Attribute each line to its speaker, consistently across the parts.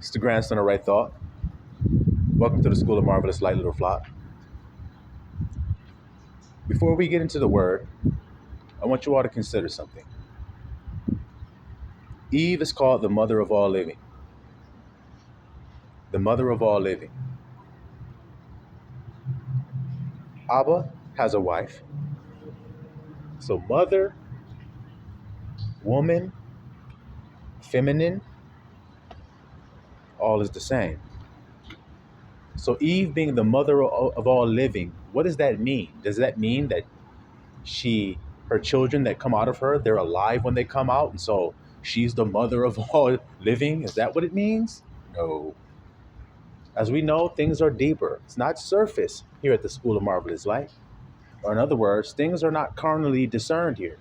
Speaker 1: It's the grandson of Right Thought. Welcome to the School of Marvelous Light, Little Flock. Before we get into the word, I want you all to consider something. Eve is called the mother of all living. The mother of all living. Abba has a wife. So mother, woman, feminine, all is the same. So Eve being the mother of all living, what does that mean? Does that mean that her children that come out of her, they're alive when they come out, and so she's the mother of all living? Is that what it means? No. As we know, things are deeper. It's not surface here at the School of Marvelous Light. Or in other words, things are not carnally discerned here.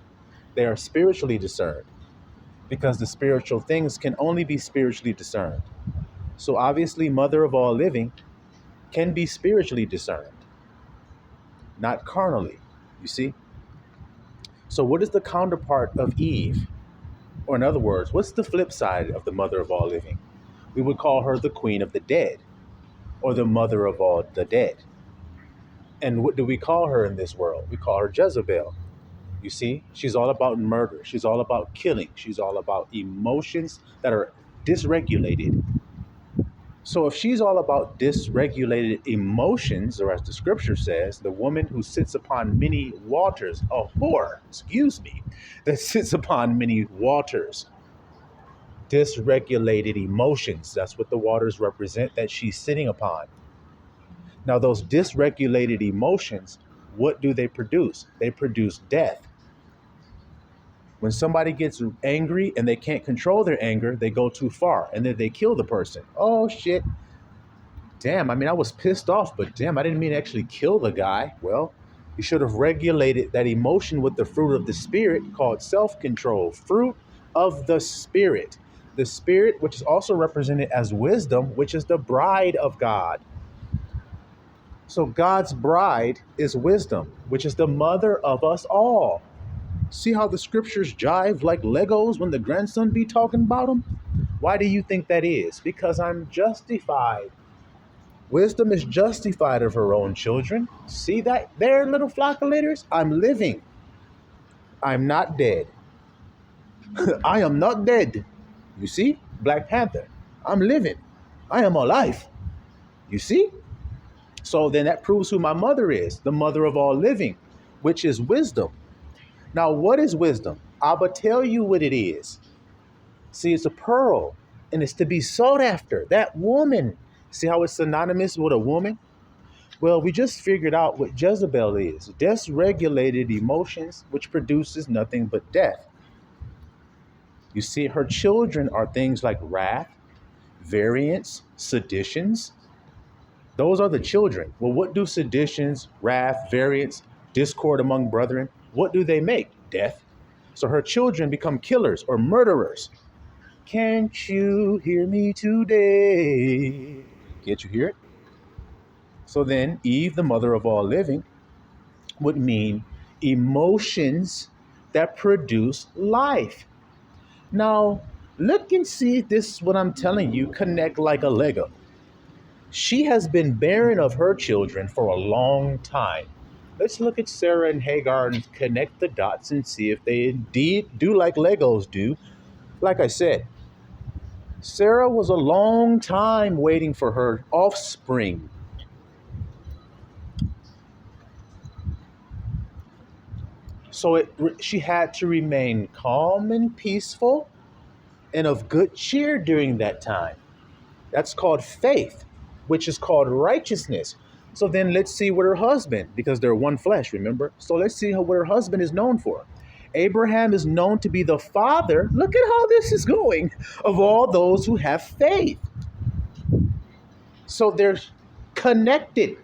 Speaker 1: They are spiritually discerned, because the spiritual things can only be spiritually discerned. So obviously, mother of all living can be spiritually discerned, not carnally, you see? So what is the counterpart of Eve? Or in other words, what's the flip side of the mother of all living? We would call her the queen of the dead, or the mother of all the dead. And what do we call her in this world? We call her Jezebel. You see, she's all about murder. She's all about killing. She's all about emotions that are dysregulated. So if she's all about dysregulated emotions, or as the scripture says, the woman who sits upon many waters, a whore, that sits upon many waters, dysregulated emotions, that's what the waters represent that she's sitting upon. Now, those dysregulated emotions, what do they produce? They produce death. When somebody gets angry and they can't control their anger, they go too far and then they kill the person. Oh, shit. Damn, I was pissed off, but damn, I didn't mean to actually kill the guy. Well, you should have regulated that emotion with the fruit of the Spirit called self-control. Fruit of the Spirit. The Spirit, which is also represented as wisdom, which is the bride of God. So God's bride is wisdom, which is the mother of us all. See how the scriptures jive like Legos when the grandson be talking about them? Why do you think that is? Because I'm justified. Wisdom is justified of her own children. See that there, little flockulators? I'm living. I'm not dead. I am not dead. You see? Black Panther. I'm living. I am alive. You see? So then that proves who my mother is, the mother of all living, which is wisdom. Now, what is wisdom? I'll tell you what it is. See, it's a pearl, and it's to be sought after. That woman. See how it's synonymous with a woman? Well, we just figured out what Jezebel is. Dysregulated emotions, which produces nothing but death. You see, her children are things like wrath, variance, seditions. Those are the children. Well, what do seditions, wrath, variance, discord among brethren, what do they make? Death. So her children become killers or murderers. Can't you hear me today? Can't you hear it? So then Eve, the mother of all living, would mean emotions that produce life. Now, look and see if this, what I'm telling you, connect like a Lego. She has been barren of her children for a long time. Let's look at Sarah and Hagar and connect the dots and see if they indeed do like Legos do. Like I said, Sarah was a long time waiting for her offspring. So she had to remain calm and peaceful and of good cheer during that time. That's called faith, which is called righteousness. So then let's see what her husband, because they're one flesh, remember? So let's see what her husband is known for. Abraham is known to be the father, look at how this is going, of all those who have faith. So they're connected,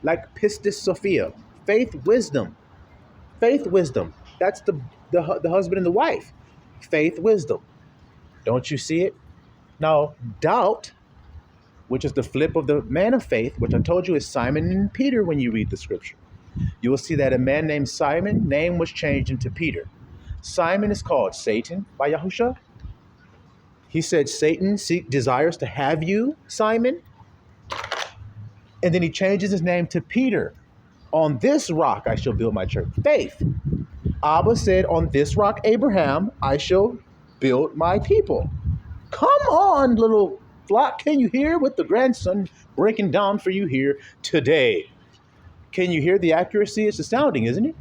Speaker 1: like pistis sophia, faith, wisdom. Faith, wisdom. That's the husband and the wife. Faith, wisdom. Don't you see it? Now, doubt, which is the flip of the man of faith, which I told you is Simon and Peter when you read the scripture. You will see that a man named Simon, name was changed into Peter. Simon is called Satan by Yahusha. He said, Satan desires to have you, Simon. And then he changes his name to Peter. On this rock I shall build my church. Faith. Abba said, on this rock, Abraham, I shall build my people. Come on, little flock. Can you hear what the grandson breaking down for you here today? Can you hear the accuracy? It's astounding, isn't it?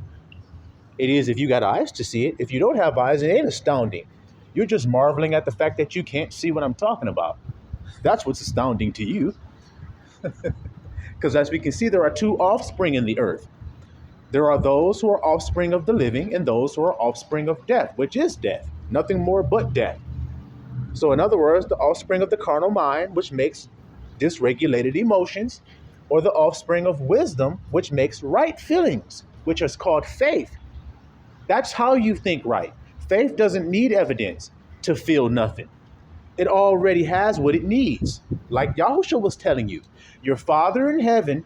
Speaker 1: It is if you got eyes to see it. If you don't have eyes, it ain't astounding. You're just marveling at the fact that you can't see what I'm talking about. That's what's astounding to you. Because as we can see, there are two offspring in the earth. There are those who are offspring of the living and those who are offspring of death, which is death. Nothing more but death. So in other words, the offspring of the carnal mind, which makes dysregulated emotions, or the offspring of wisdom, which makes right feelings, which is called faith. That's how you think right. Faith doesn't need evidence to feel nothing. It already has what it needs. Like Yahushua was telling you, your Father in heaven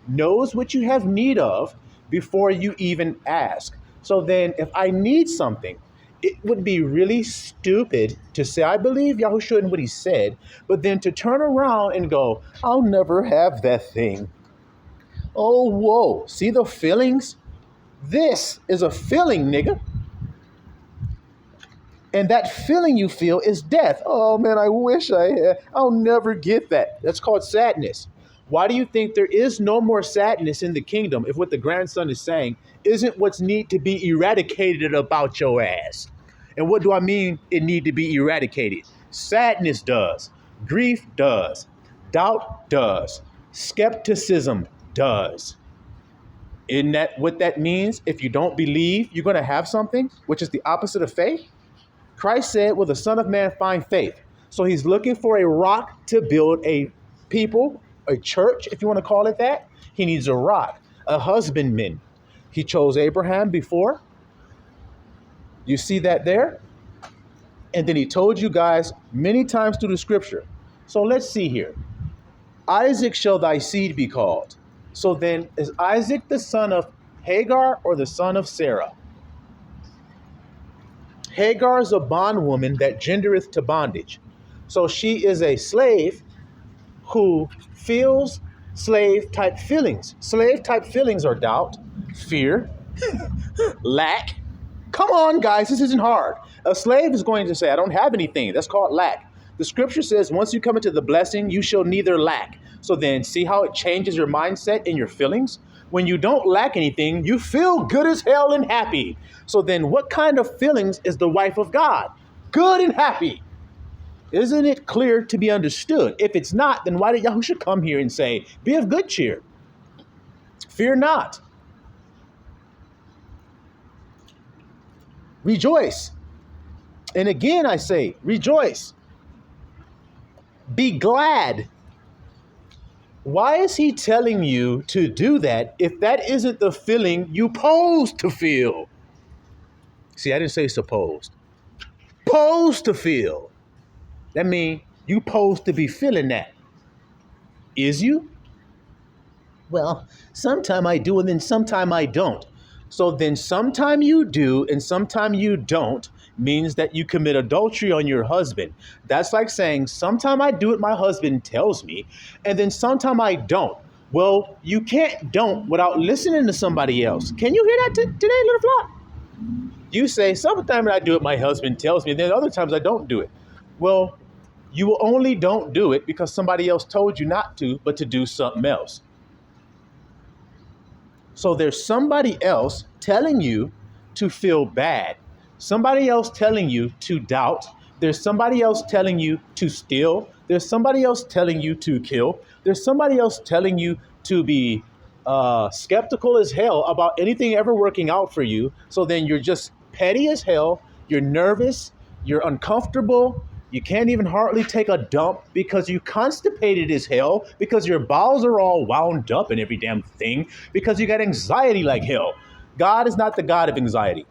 Speaker 1: knows what you have need of before you even ask. So then if I need something, it would be really stupid to say, I believe Yahushua and what he said, but then to turn around and go, I'll never have that thing. Oh, whoa. See the feelings? This is a feeling, nigga. And that feeling you feel is death. Oh, man, I wish I had. I'll never get that. That's called sadness. Why do you think there is no more sadness in the kingdom if what the grandson is saying isn't what's need to be eradicated about your ass? And what do I mean it need to be eradicated? Sadness does. Grief does. Doubt does. Skepticism does. Isn't that what that means? If you don't believe you're going to have something, which is the opposite of faith? Christ said, will the Son of Man find faith? So he's looking for a rock to build a people, a church, if you want to call it that. He needs a rock, a husbandman. He chose Abraham before. You see that there? And then he told you guys many times through the scripture. So let's see here. Isaac shall thy seed be called. So then is Isaac the son of Hagar or the son of Sarah? Hagar is a bondwoman that gendereth to bondage. So she is a slave who feels slave type feelings. Slave type feelings are doubt, fear, lack. Come on, guys, this isn't hard. A slave is going to say, I don't have anything. That's called lack. The scripture says, once you come into the blessing, you shall neither lack. So then see how it changes your mindset and your feelings? When you don't lack anything, you feel good as hell and happy. So then what kind of feelings is the wife of God? Good and happy. Isn't it clear to be understood? If it's not, then why did Yahushua come here and say, be of good cheer? Fear not. Rejoice. And again, I say, rejoice. Be glad. Why is he telling you to do that if that isn't the feeling you posed to feel? See, I didn't say supposed. Posed to feel. That means you posed to be feeling that. Is you? Well, sometime I do and then sometime I don't. So then sometime you do and sometime you don't means that you commit adultery on your husband. That's like saying sometime I do what my husband tells me and then sometime I don't. Well, you can't don't without listening to somebody else. Can you hear that today, little flock? You say sometimes I do what my husband tells me and then other times I don't do it. Well, you only don't do it because somebody else told you not to, but to do something else. So there's somebody else telling you to feel bad. Somebody else telling you to doubt. There's somebody else telling you to steal. There's somebody else telling you to kill. There's somebody else telling you to be skeptical as hell about anything ever working out for you. So then you're just petty as hell. You're nervous. You're uncomfortable. You can't even hardly take a dump because you constipated as hell, because your bowels are all wound up and every damn thing, because you got anxiety like hell. God is not the God of anxiety.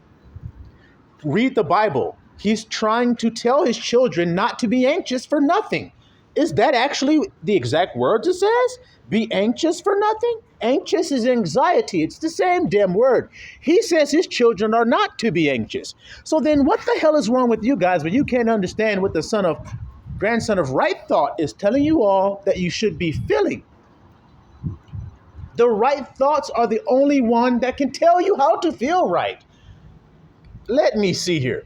Speaker 1: Read the Bible. He's trying to tell his children not to be anxious for nothing. Is that actually the exact words it says? Be anxious for nothing? Anxious is anxiety. It's the same damn word. He says his children are not to be anxious. So then what the hell is wrong with you guys when you can't understand what the grandson of right thought is telling you all that you should be feeling? The right thoughts are the only one that can tell you how to feel right. Let me see here.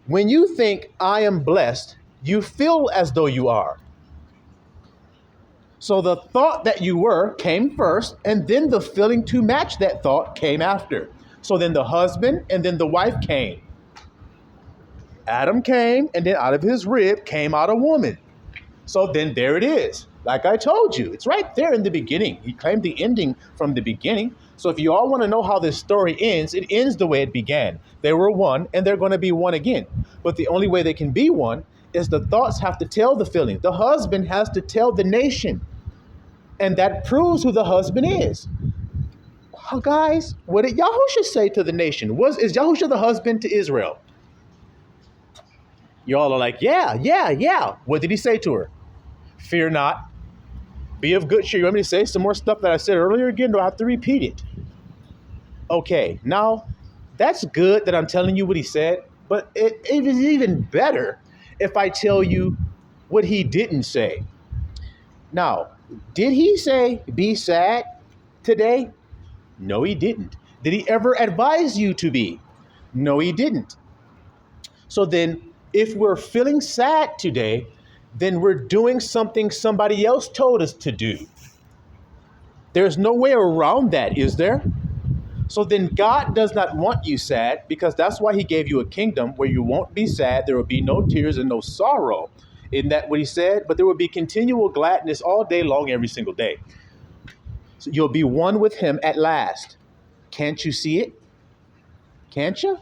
Speaker 1: When you think I am blessed, you feel as though you are. So the thought that you were came first, and then the feeling to match that thought came after. So then the husband and then the wife came. Adam came, and then out of his rib came out a woman. So then there it is. Like I told you, it's right there in the beginning. He claimed the ending from the beginning. So if you all want to know how this story ends, it ends the way it began. They were one, and they're going to be one again. But the only way they can be one is the thoughts have to tell the feeling. The husband has to tell the nation. And that proves who the husband is. Oh, guys, what did Yahushua say to the nation? Is Yahushua the husband to Israel? Y'all are like, yeah. What did he say to her? Fear not. Be of good cheer. You want me to say some more stuff that I said earlier again? Do I have to repeat it? Okay, now that's good that I'm telling you what he said, but it is even better if I tell you what he didn't say. Now, did he say be sad today? No, he didn't. Did he ever advise you to be? No, he didn't. So then, if we're feeling sad today, then we're doing something somebody else told us to do. There's no way around that, is there? So then God does not want you sad, because that's why he gave you a kingdom where you won't be sad. There will be no tears and no sorrow. Isn't that what he said? But there will be continual gladness all day long, every single day. So you'll be one with him at last. Can't you see it? Can't you?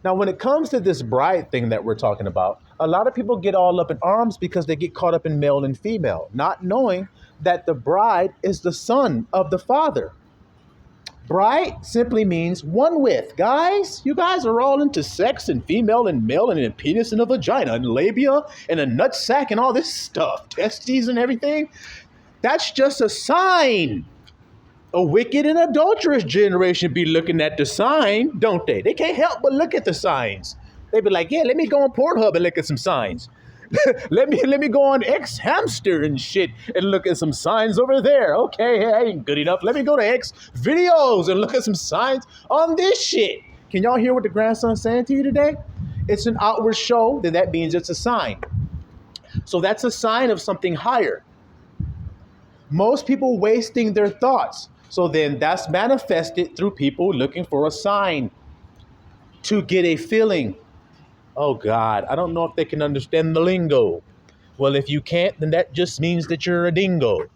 Speaker 1: Now, when it comes to this bride thing that we're talking about, a lot of people get all up in arms because they get caught up in male and female, not knowing that the bride is the son of the father. Bride simply means one with. Guys, you guys are all into sex and female and male and a penis and a vagina and labia and a nut sack and all this stuff, testes and everything. That's just a sign. A wicked and adulterous generation be looking at the sign, don't they? They can't help but look at the signs. They be like, yeah, let me go on Pornhub and look at some signs. let me go on X Hamster and shit and look at some signs over there. Okay, I ain't good enough. Let me go to X Videos and look at some signs on this shit. Can y'all hear what the grandson's saying to you today? It's an outward show, then that means it's a sign. So that's a sign of something higher. Most people wasting their thoughts. So then that's manifested through people looking for a sign to get a feeling. Oh God, I don't know if they can understand the lingo. Well, if you can't, then that just means that you're a dingo.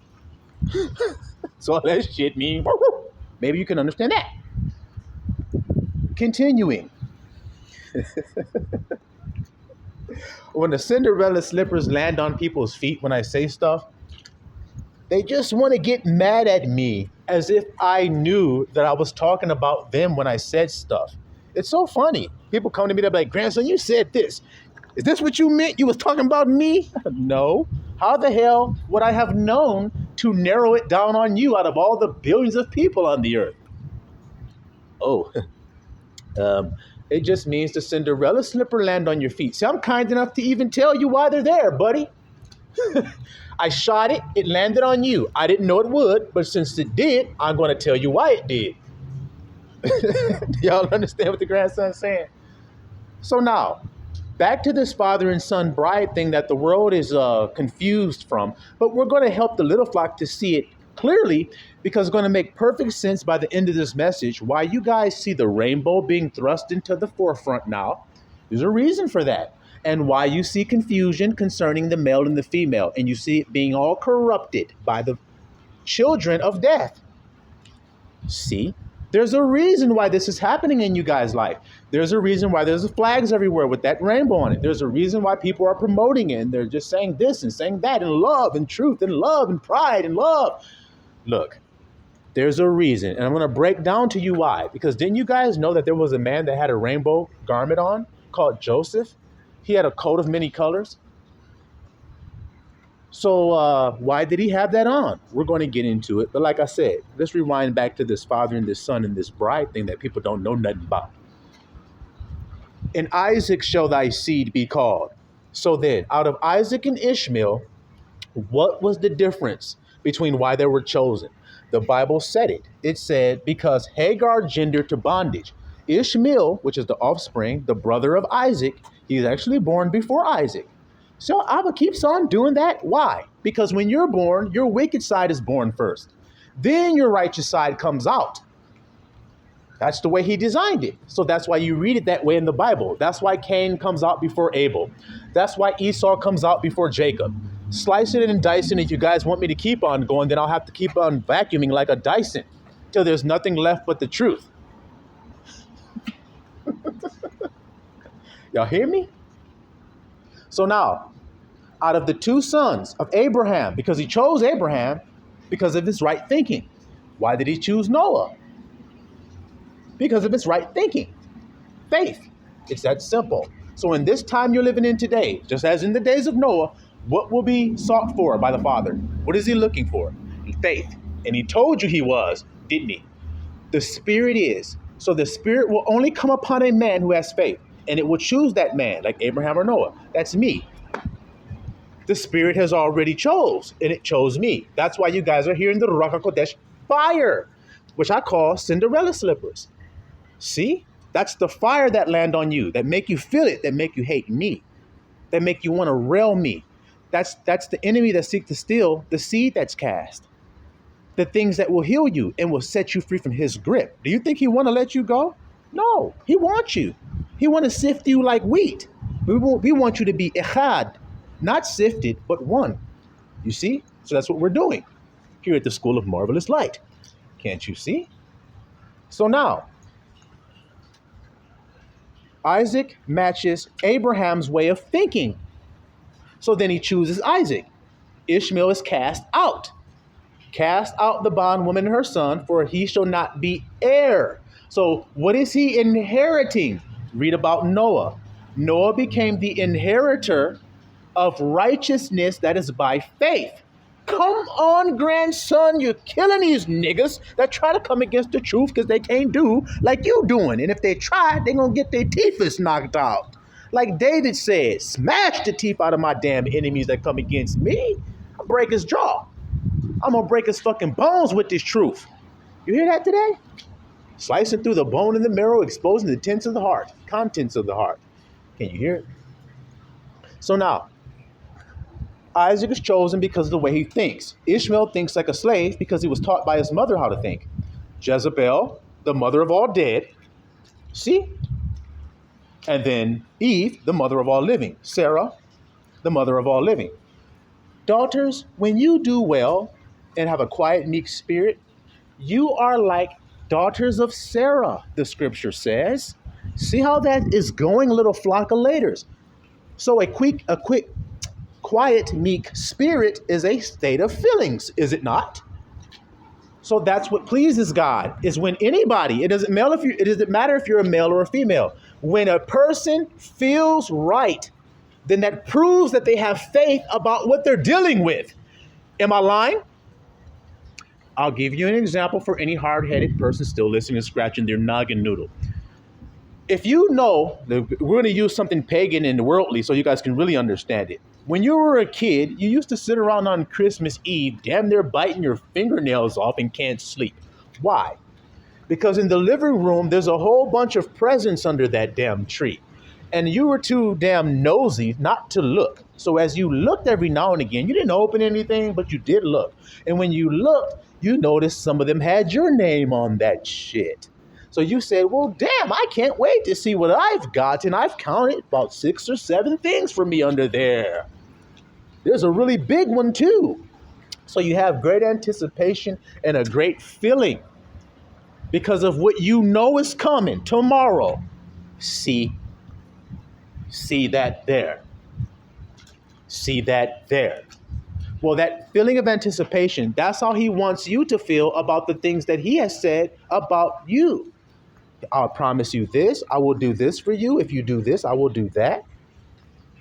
Speaker 1: So all that shit means, maybe you can understand that. Continuing. When the Cinderella slippers land on people's feet when I say stuff, they just want to get mad at me as if I knew that I was talking about them when I said stuff. It's so funny. People come to me, they're like, grandson, you said this. Is this what you meant? You was talking about me? No. How the hell would I have known to narrow it down on you out of all the billions of people on the earth? Oh, it just means the Cinderella slipper land on your feet. See, I'm kind enough to even tell you why they're there, buddy. I shot it. It landed on you. I didn't know it would, but since it did, I'm going to tell you why it did. Do y'all understand what the grandson's saying? So now, back to this father and son bride thing that the world is confused from, but we're going to help the little flock to see it clearly, because it's going to make perfect sense by the end of this message why you guys see the rainbow being thrust into the forefront now. There's a reason for that. And why you see confusion concerning the male and the female, and you see it being all corrupted by the children of death. See? There's a reason why this is happening in you guys' life. There's a reason why there's flags everywhere with that rainbow on it. There's a reason why people are promoting it, and they're just saying this and saying that, and love and truth and love and pride and love. Look, there's a reason, and I'm going to break down to you why. Because didn't you guys know that there was a man that had a rainbow garment on called Joseph? He had a coat of many colors. So why did he have that on? We're going to get into it. But like I said, let's rewind back to this father and this son and this bride thing that people don't know nothing about. In Isaac shall thy seed be called. So then, out of Isaac and Ishmael, what was the difference between why they were chosen? The Bible said it. It said, because Hagar gendered to bondage. Ishmael, which is the offspring, the brother of Isaac, he's actually born before Isaac. So Abba keeps on doing that. Why? Because when you're born, your wicked side is born first. Then your righteous side comes out. That's the way he designed it. So that's why you read it that way in the Bible. That's why Cain comes out before Abel. That's why Esau comes out before Jacob. Slicing it and dicing. If you guys want me to keep on going, then I'll have to keep on vacuuming like a Dyson till there's nothing left but the truth. Y'all hear me? So now, out of the two sons of Abraham, because he chose Abraham because of his right thinking. Why did he choose Noah? Because of his right thinking. Faith. It's that simple. So in this time you're living in today, just as in the days of Noah, what will be sought for by the Father? What is he looking for? Faith. And he told you he was, didn't he? The Spirit is. So the Spirit will only come upon a man who has faith. And it will choose that man, like Abraham or Noah. That's me. The Spirit has already chose, and it chose me. That's why you guys are hearing the Ruach HaKodesh fire, which I call Cinderella slippers. See? That's the fire that land on you, that make you feel it, that make you hate me, that make you want to rail me. That's the enemy that seeks to steal the seed that's cast, the things that will heal you and will set you free from his grip. Do you think he want to let you go? No, he wants you. He want to sift you like wheat. We want you to be echad, not sifted, but one. You see? So that's what we're doing here at the School of Marvelous Light. Can't you see? So now, Isaac matches Abraham's way of thinking. So then he chooses Isaac. Ishmael is cast out. Cast out the bondwoman and her son, for he shall not be heir. So what is he inheriting? Read about Noah. Noah became the inheritor of righteousness that is by faith. Come on, grandson, you're killing these niggas that try to come against the truth because they can't do like you doing. And if they try, they're going to get their teeth knocked out. Like David said, smash the teeth out of my damn enemies that come against me. I'll break his jaw. I'm going to break his fucking bones with this truth. You hear that today? Slicing through the bone and the marrow, exposing the contents of the heart. Can you hear it? So now, Isaac is chosen because of the way he thinks. Ishmael thinks like a slave because he was taught by his mother how to think. Jezebel, the mother of all dead. See? And then Eve, the mother of all living. Sarah, the mother of all living. Daughters, when you do well and have a quiet, meek spirit, you are like daughters of Sarah, the scripture says. See how that is going, little flock of laters. So a quiet, meek spirit is a state of feelings, is it not? So that's what pleases God, is when anybody, it doesn't matter if you're a male or a female, when a person feels right, then that proves that they have faith about what they're dealing with. Am I lying? I'll give you an example for any hard-headed person still listening and scratching their noggin noodle. If you know, we're going to use something pagan and worldly so you guys can really understand it. When you were a kid, you used to sit around on Christmas Eve, damn near biting your fingernails off and can't sleep. Why? Because in the living room, there's a whole bunch of presents under that damn tree. And you were too damn nosy not to look. So as you looked every now and again, you didn't open anything, but you did look. And when you looked, you noticed some of them had your name on that shit. So you said, well, damn, I can't wait to see what I've got. And I've counted about 6 or 7 things for me under there. There's a really big one, too. So you have great anticipation and a great feeling because of what you know is coming tomorrow. See that there. See that there. Well, that feeling of anticipation, that's how he wants you to feel about the things that he has said about you. I'll promise you this. I will do this for you. If you do this, I will do that.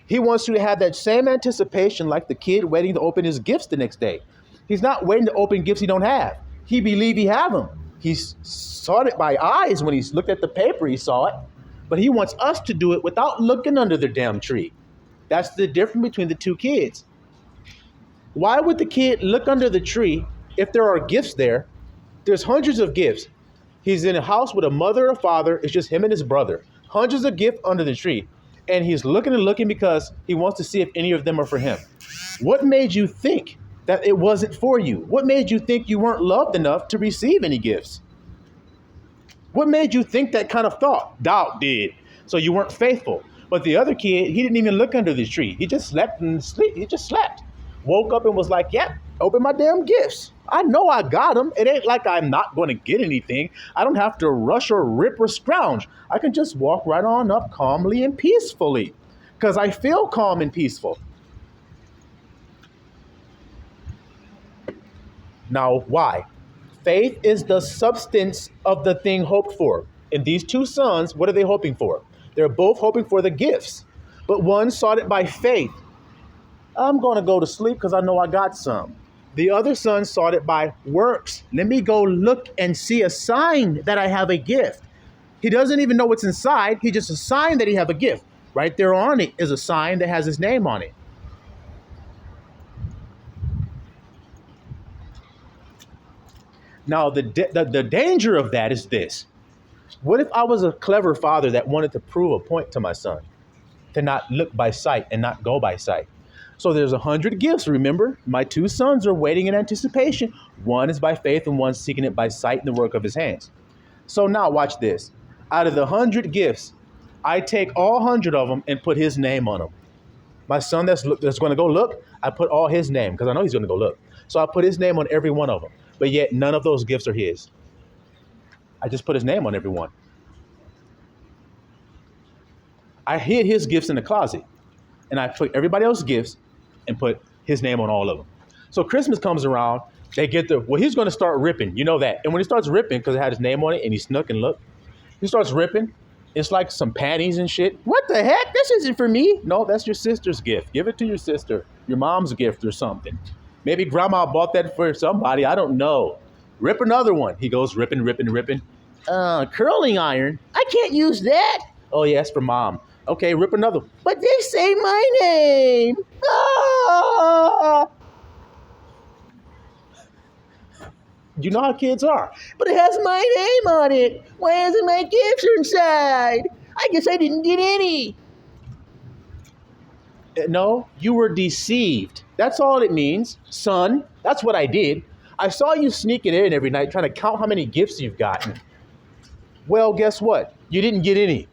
Speaker 1: He wants you to have that same anticipation like the kid waiting to open his gifts the next day. He's not waiting to open gifts he don't have. He believe he have them. He saw it by eyes when he looked at the paper, he saw it. But he wants us to do it without looking under the damn tree. That's the difference between the two kids. Why would the kid look under the tree if there are gifts there? There's hundreds of gifts. He's in a house with a mother or father. It's just him and his brother. Hundreds of gifts under the tree. And he's looking and looking because he wants to see if any of them are for him. What made you think that it wasn't for you? What made you think you weren't loved enough to receive any gifts? What made you think that kind of thought? Doubt did. So you weren't faithful. But the other kid, he didn't even look under the tree. He just slept and sleep. He just slept. Woke up and was like, yep, open my damn gifts. I know I got them. It ain't like I'm not going to get anything. I don't have to rush or rip or scrounge. I can just walk right on up calmly and peacefully because I feel calm and peaceful. Now, why? Faith is the substance of the thing hoped for. And these two sons, what are they hoping for? They're both hoping for the gifts, but one sought it by faith. I'm going to go to sleep because I know I got some. The other son sought it by works. Let me go look and see a sign that I have a gift. He doesn't even know what's inside. He just a sign that he have a gift. Right there on it is a sign that has his name on it. Now, the danger of that is this. What if I was a clever father that wanted to prove a point to my son? To not look by sight and not go by sight. So there's 100 gifts, remember? My two sons are waiting in anticipation. One is by faith and one's seeking it by sight and the work of his hands. So now watch this. Out of the 100 gifts, I take all 100 of them and put his name on them. My son that's going to go look, I put all his name because I know he's going to go look. So I put his name on every one of them. But yet none of those gifts are his. I just put his name on every one. I hid his gifts in the closet. And I took everybody else's gifts and put his name on all of them. So Christmas comes around, they get he's going to start ripping. You know that. And when he starts ripping, because it had his name on it and he snuck and looked, he starts ripping. It's like some panties and shit. What the heck? This isn't for me. No, that's your sister's gift. Give it to your sister, your mom's gift or something. Maybe grandma bought that for somebody. I don't know. Rip another one. He goes ripping. Curling iron. I can't use that. Oh, yeah, it's for mom. Okay, rip another. But they say my name. Ah! You know how kids are. But it has my name on it. Why isn't my gifts inside? I guess I didn't get any. No, you were deceived. That's all it means, son. That's what I did. I saw you sneaking in every night trying to count how many gifts you've gotten. Well, guess what? You didn't get any.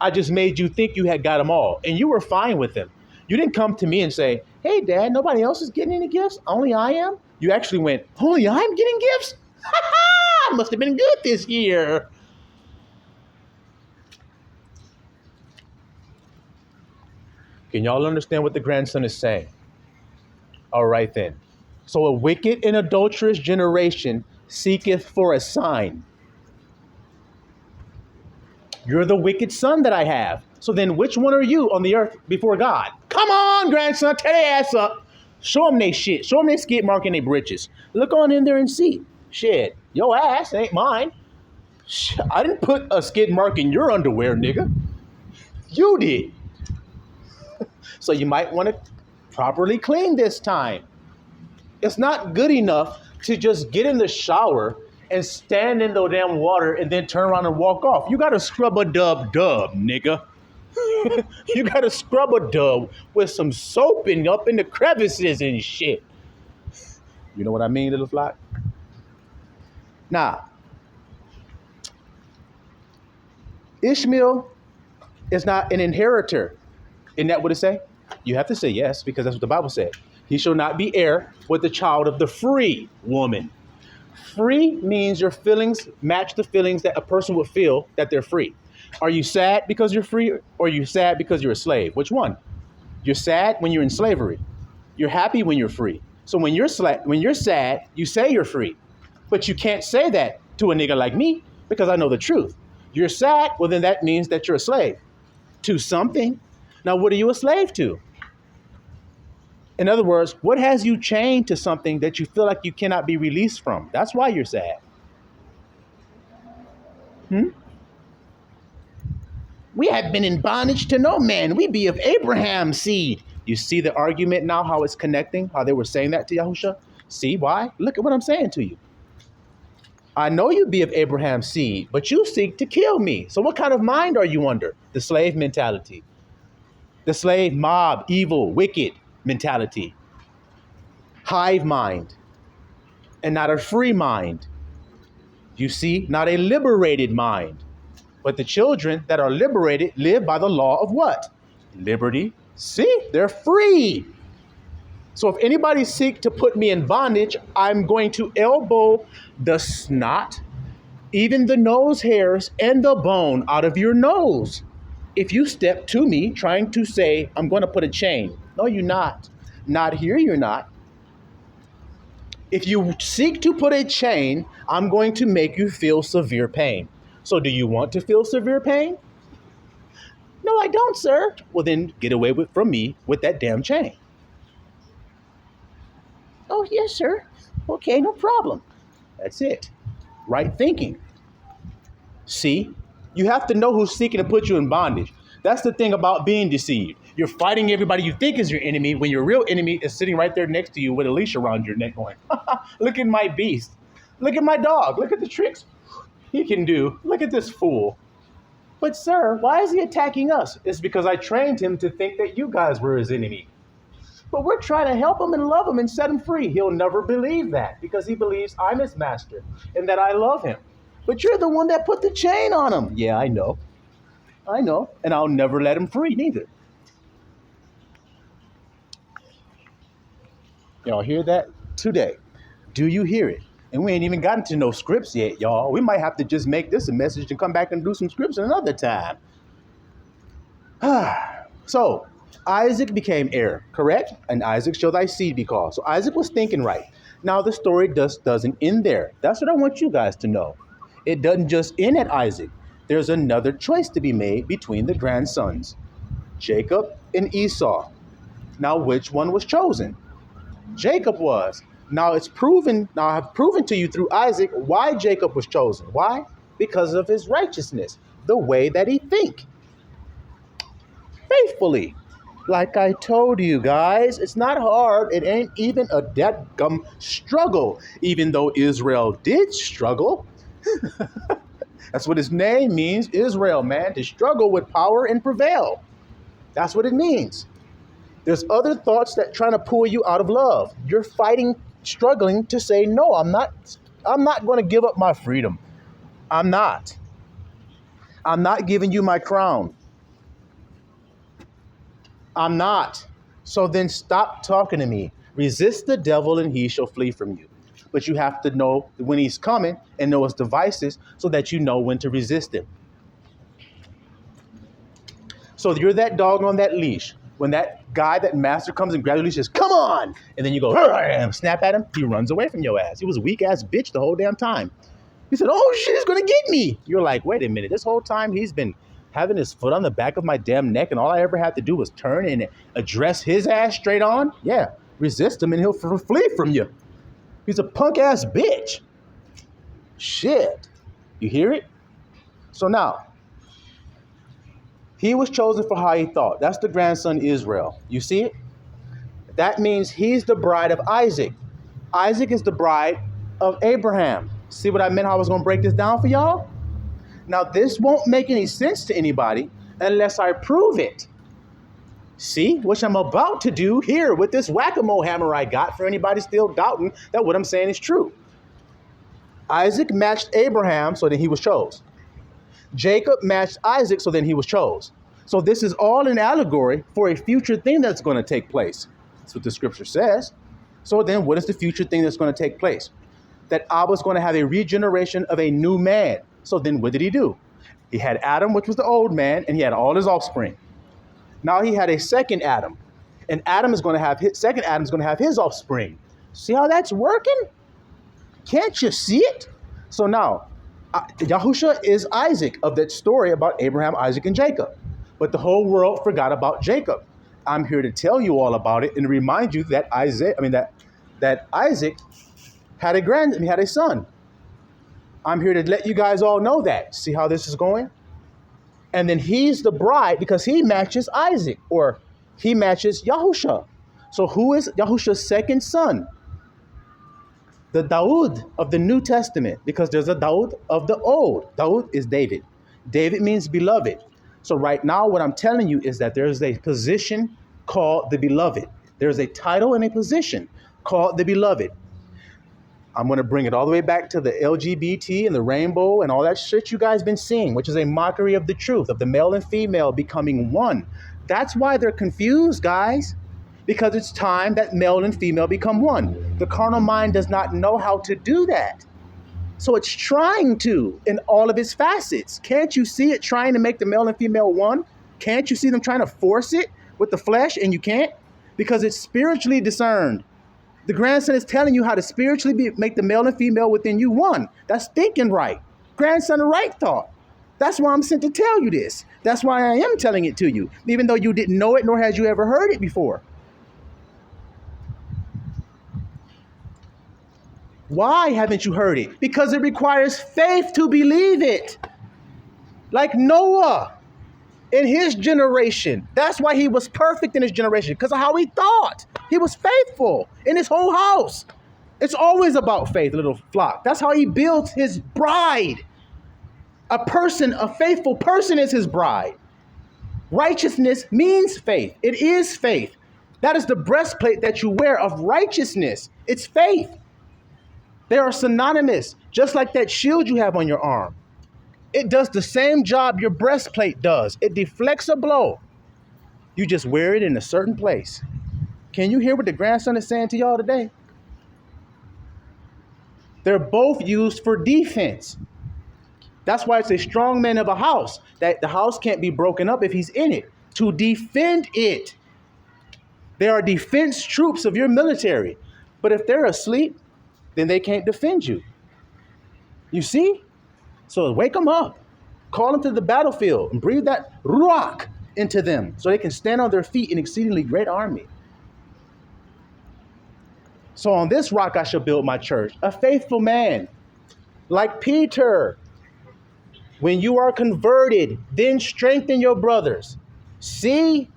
Speaker 1: I just made you think you had got them all, and you were fine with them. You didn't come to me and say, hey, Dad, nobody else is getting any gifts? Only I am? You actually went, only I'm getting gifts? Ha-ha! Must have been good this year. Can y'all understand what the grandson is saying? All right, then. So a wicked and adulterous generation seeketh for a sign. You're the wicked son that I have. So then which one are you on the earth before God? Come on, grandson, tear their ass up. Show them they shit. Show them they skid mark in their britches. Look on in there and see. Shit, your ass ain't mine. I didn't put a skid mark in your underwear, nigga. You did. So you might want to properly clean this time. It's not good enough to just get in the shower and stand in the damn water and then turn around and walk off. You got to scrub a dub, nigga. You got to scrub a dub with some soap and up in the crevices and shit. You know what I mean, little flock? Now, Ishmael is not an inheritor. Isn't that what it say? You have to say yes, because that's what the Bible said. He shall not be heir with the child of the free woman. Free means your feelings match the feelings that a person would feel that they're free. Are you sad because you're free, or are you sad because you're a slave? Which one? You're sad when you're in slavery. You're happy when you're free. So when you're sad, you say you're free. But you can't say that to a nigga like me because I know the truth. You're sad, well then that means that you're a slave to something. Now, what are you a slave to? In other words, what has you chained to something that you feel like you cannot be released from? That's why you're sad. Hmm? We have been in bondage to no man. We be of Abraham's seed. You see the argument now, how it's connecting, how they were saying that to Yahusha? See why? Look at what I'm saying to you. I know you be of Abraham's seed, but you seek to kill me. So what kind of mind are you under? The slave mentality. The slave mob, evil, wicked mentality. Hive mind. And not a free mind. You see, not a liberated mind. But the children that are liberated live by the law of what? Liberty. See, they're free. So if anybody seek to put me in bondage, I'm going to elbow the snot, even the nose hairs and the bone out of your nose. If you step to me trying to say, I'm going to put a chain. No, you're not. Not here, you're not. If you seek to put a chain, I'm going to make you feel severe pain. So do you want to feel severe pain? No, I don't, sir. Well, then get away from me with that damn chain. Oh, yes, sir. Okay, no problem. That's it. Right thinking. See, you have to know who's seeking to put you in bondage. That's the thing about being deceived. You're fighting everybody you think is your enemy when your real enemy is sitting right there next to you with a leash around your neck going, look at my beast. Look at my dog. Look at the tricks he can do. Look at this fool. But sir, why is he attacking us? It's because I trained him to think that you guys were his enemy. But we're trying to help him and love him and set him free. He'll never believe that because he believes I'm his master and that I love him. But you're the one that put the chain on him. Yeah, I know. And I'll never let him free neither. Y'all hear that today? Do you hear it? And we ain't even gotten to no scripts yet, y'all. We might have to just make this a message and come back and do some scripts another time. So, Isaac became heir, correct? And Isaac shall thy seed be called. So Isaac was thinking right. Now the story doesn't end there. That's what I want you guys to know. It doesn't just end at Isaac. There's another choice to be made between the grandsons, Jacob and Esau. Now, which one was chosen? Jacob was. Now it's proven. Now I have proven to you through Isaac why Jacob was chosen. Why? Because of his righteousness, the way that he think faithfully. Like I told you guys, it's not hard. It ain't even a dadgum struggle, even though Israel did struggle. That's what his name means, Israel, man, to struggle with power and prevail. That's what it means. There's other thoughts that trying to pull you out of love. You're fighting, struggling to say, no, I'm not going to give up my freedom. I'm not giving you my crown. I'm not. So then stop talking to me. Resist the devil and he shall flee from you. But you have to know when he's coming and know his devices so that you know when to resist him. So you're that dog on that leash. When that guy, that master comes and grabs your leash, says, come on. And then you go, snap at him. He runs away from your ass. He was a weak ass bitch the whole damn time. He said, oh shit, he's going to get me. You're like, wait a minute. This whole time he's been having his foot on the back of my damn neck. And all I ever had to do was turn and address his ass straight on. Yeah. Resist him and he'll flee from you. He's a punk ass bitch. Shit. You hear it? So now, he was chosen for how he thought. That's the grandson Israel. You see it? That means he's the bride of Isaac. Isaac is the bride of Abraham. See what I meant? How I was going to break this down for y'all? Now, this won't make any sense to anybody unless I prove it. See, which I'm about to do here with this whack-a-mole hammer I got for anybody still doubting that what I'm saying is true. Isaac matched Abraham, so then he was chosen. Jacob matched Isaac, so then he was chosen. So this is all an allegory for a future thing that's going to take place. That's what the scripture says. So then what is the future thing that's going to take place? That Abba is going to have a regeneration of a new man. So then what did he do? He had Adam, which was the old man, and he had all his offspring. Now he had a second Adam, and Adam is going to have second Adam is going to have his offspring. See how that's working? Can't you see it? So now, Yahusha is Isaac of that story about Abraham, Isaac, and Jacob. But the whole world forgot about Jacob. I'm here to tell you all about it and remind you that that Isaac had had a son. I'm here to let you guys all know that. See how this is going? And then he's the bride because he matches Isaac, or he matches Yahusha. So who is Yahusha's second son? The Daud of the New Testament, because there's a Daud of the Old. Daud is David. David means beloved. So right now what I'm telling you is that there's a position called the beloved. There's a title and a position called the beloved. I'm going to bring it all the way back to the LGBT and the rainbow and all that shit you guys been seeing, which is a mockery of the truth, of the male and female becoming one. That's why they're confused, guys, because it's time that male and female become one. The carnal mind does not know how to do that. So it's trying to in all of its facets. Can't you see it trying to make the male and female one? Can't you see them trying to force it with the flesh, and you can't? Because it's spiritually discerned. The grandson is telling you how to spiritually make the male and female within you one. That's thinking right. Grandson of right thought. That's why I'm sent to tell you this. That's why I am telling it to you, even though you didn't know it, nor had you ever heard it before. Why haven't you heard it? Because it requires faith to believe it. Like Noah in his generation. That's why he was perfect in his generation, because of how he thought. He was faithful in his whole house. It's always about faith, little flock. That's how he builds his bride. A faithful person is his bride. Righteousness means faith. It is faith. That is the breastplate that you wear of righteousness. It's faith. They are synonymous, just like that shield you have on your arm. It does the same job your breastplate does. It deflects a blow. You just wear it in a certain place. Can you hear what the grandson is saying to y'all today? They're both used for defense. That's why it's a strong man of a house, that the house can't be broken up if he's in it, to defend it. They are defense troops of your military. But if they're asleep, then they can't defend you. You see? So wake them up. Call them to the battlefield and breathe that ruach into them so they can stand on their feet, an exceedingly great army. So on this rock I shall build my church, a faithful man, like Peter. When you are converted, then strengthen your brothers. See,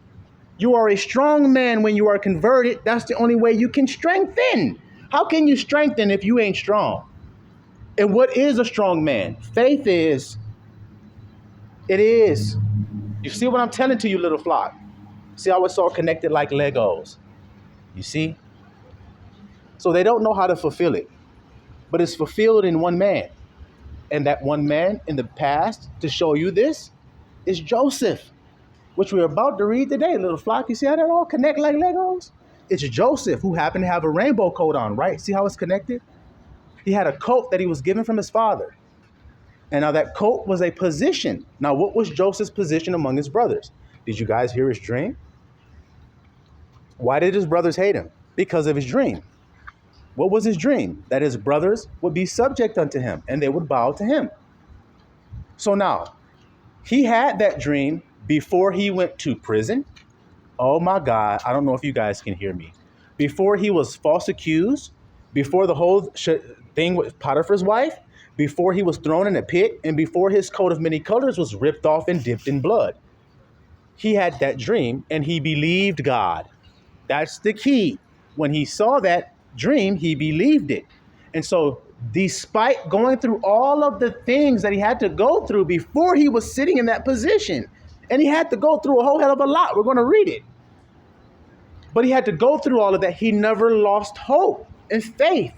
Speaker 1: you are a strong man when you are converted. That's the only way you can strengthen. How can you strengthen if you ain't strong? And what is a strong man? Faith is. It is. You see what I'm telling to you, little flock? See how it's all connected like Legos? You see? So they don't know how to fulfill it. But it's fulfilled in one man. And that one man in the past, to show you this, is Joseph, which we're about to read today, little flock. You see how that all connect like Legos? It's Joseph, who happened to have a rainbow coat on, right? See how it's connected? He had a coat that he was given from his father. And now that coat was a position. Now, what was Joseph's position among his brothers? Did you guys hear his dream? Why did his brothers hate him? Because of his dream. What was his dream? That his brothers would be subject unto him and they would bow to him. So now, he had that dream before he went to prison. Oh my God, I don't know if you guys can hear me. Before he was false accused, before the whole thing with Potiphar's wife, before he was thrown in a pit, and before his coat of many colors was ripped off and dipped in blood. He had that dream and he believed God. That's the key. When he saw that dream, he believed it. And so despite going through all of the things that he had to go through before he was sitting in that position, and he had to go through a whole hell of a lot. We're going to read it. But he had to go through all of that. He never lost hope and faith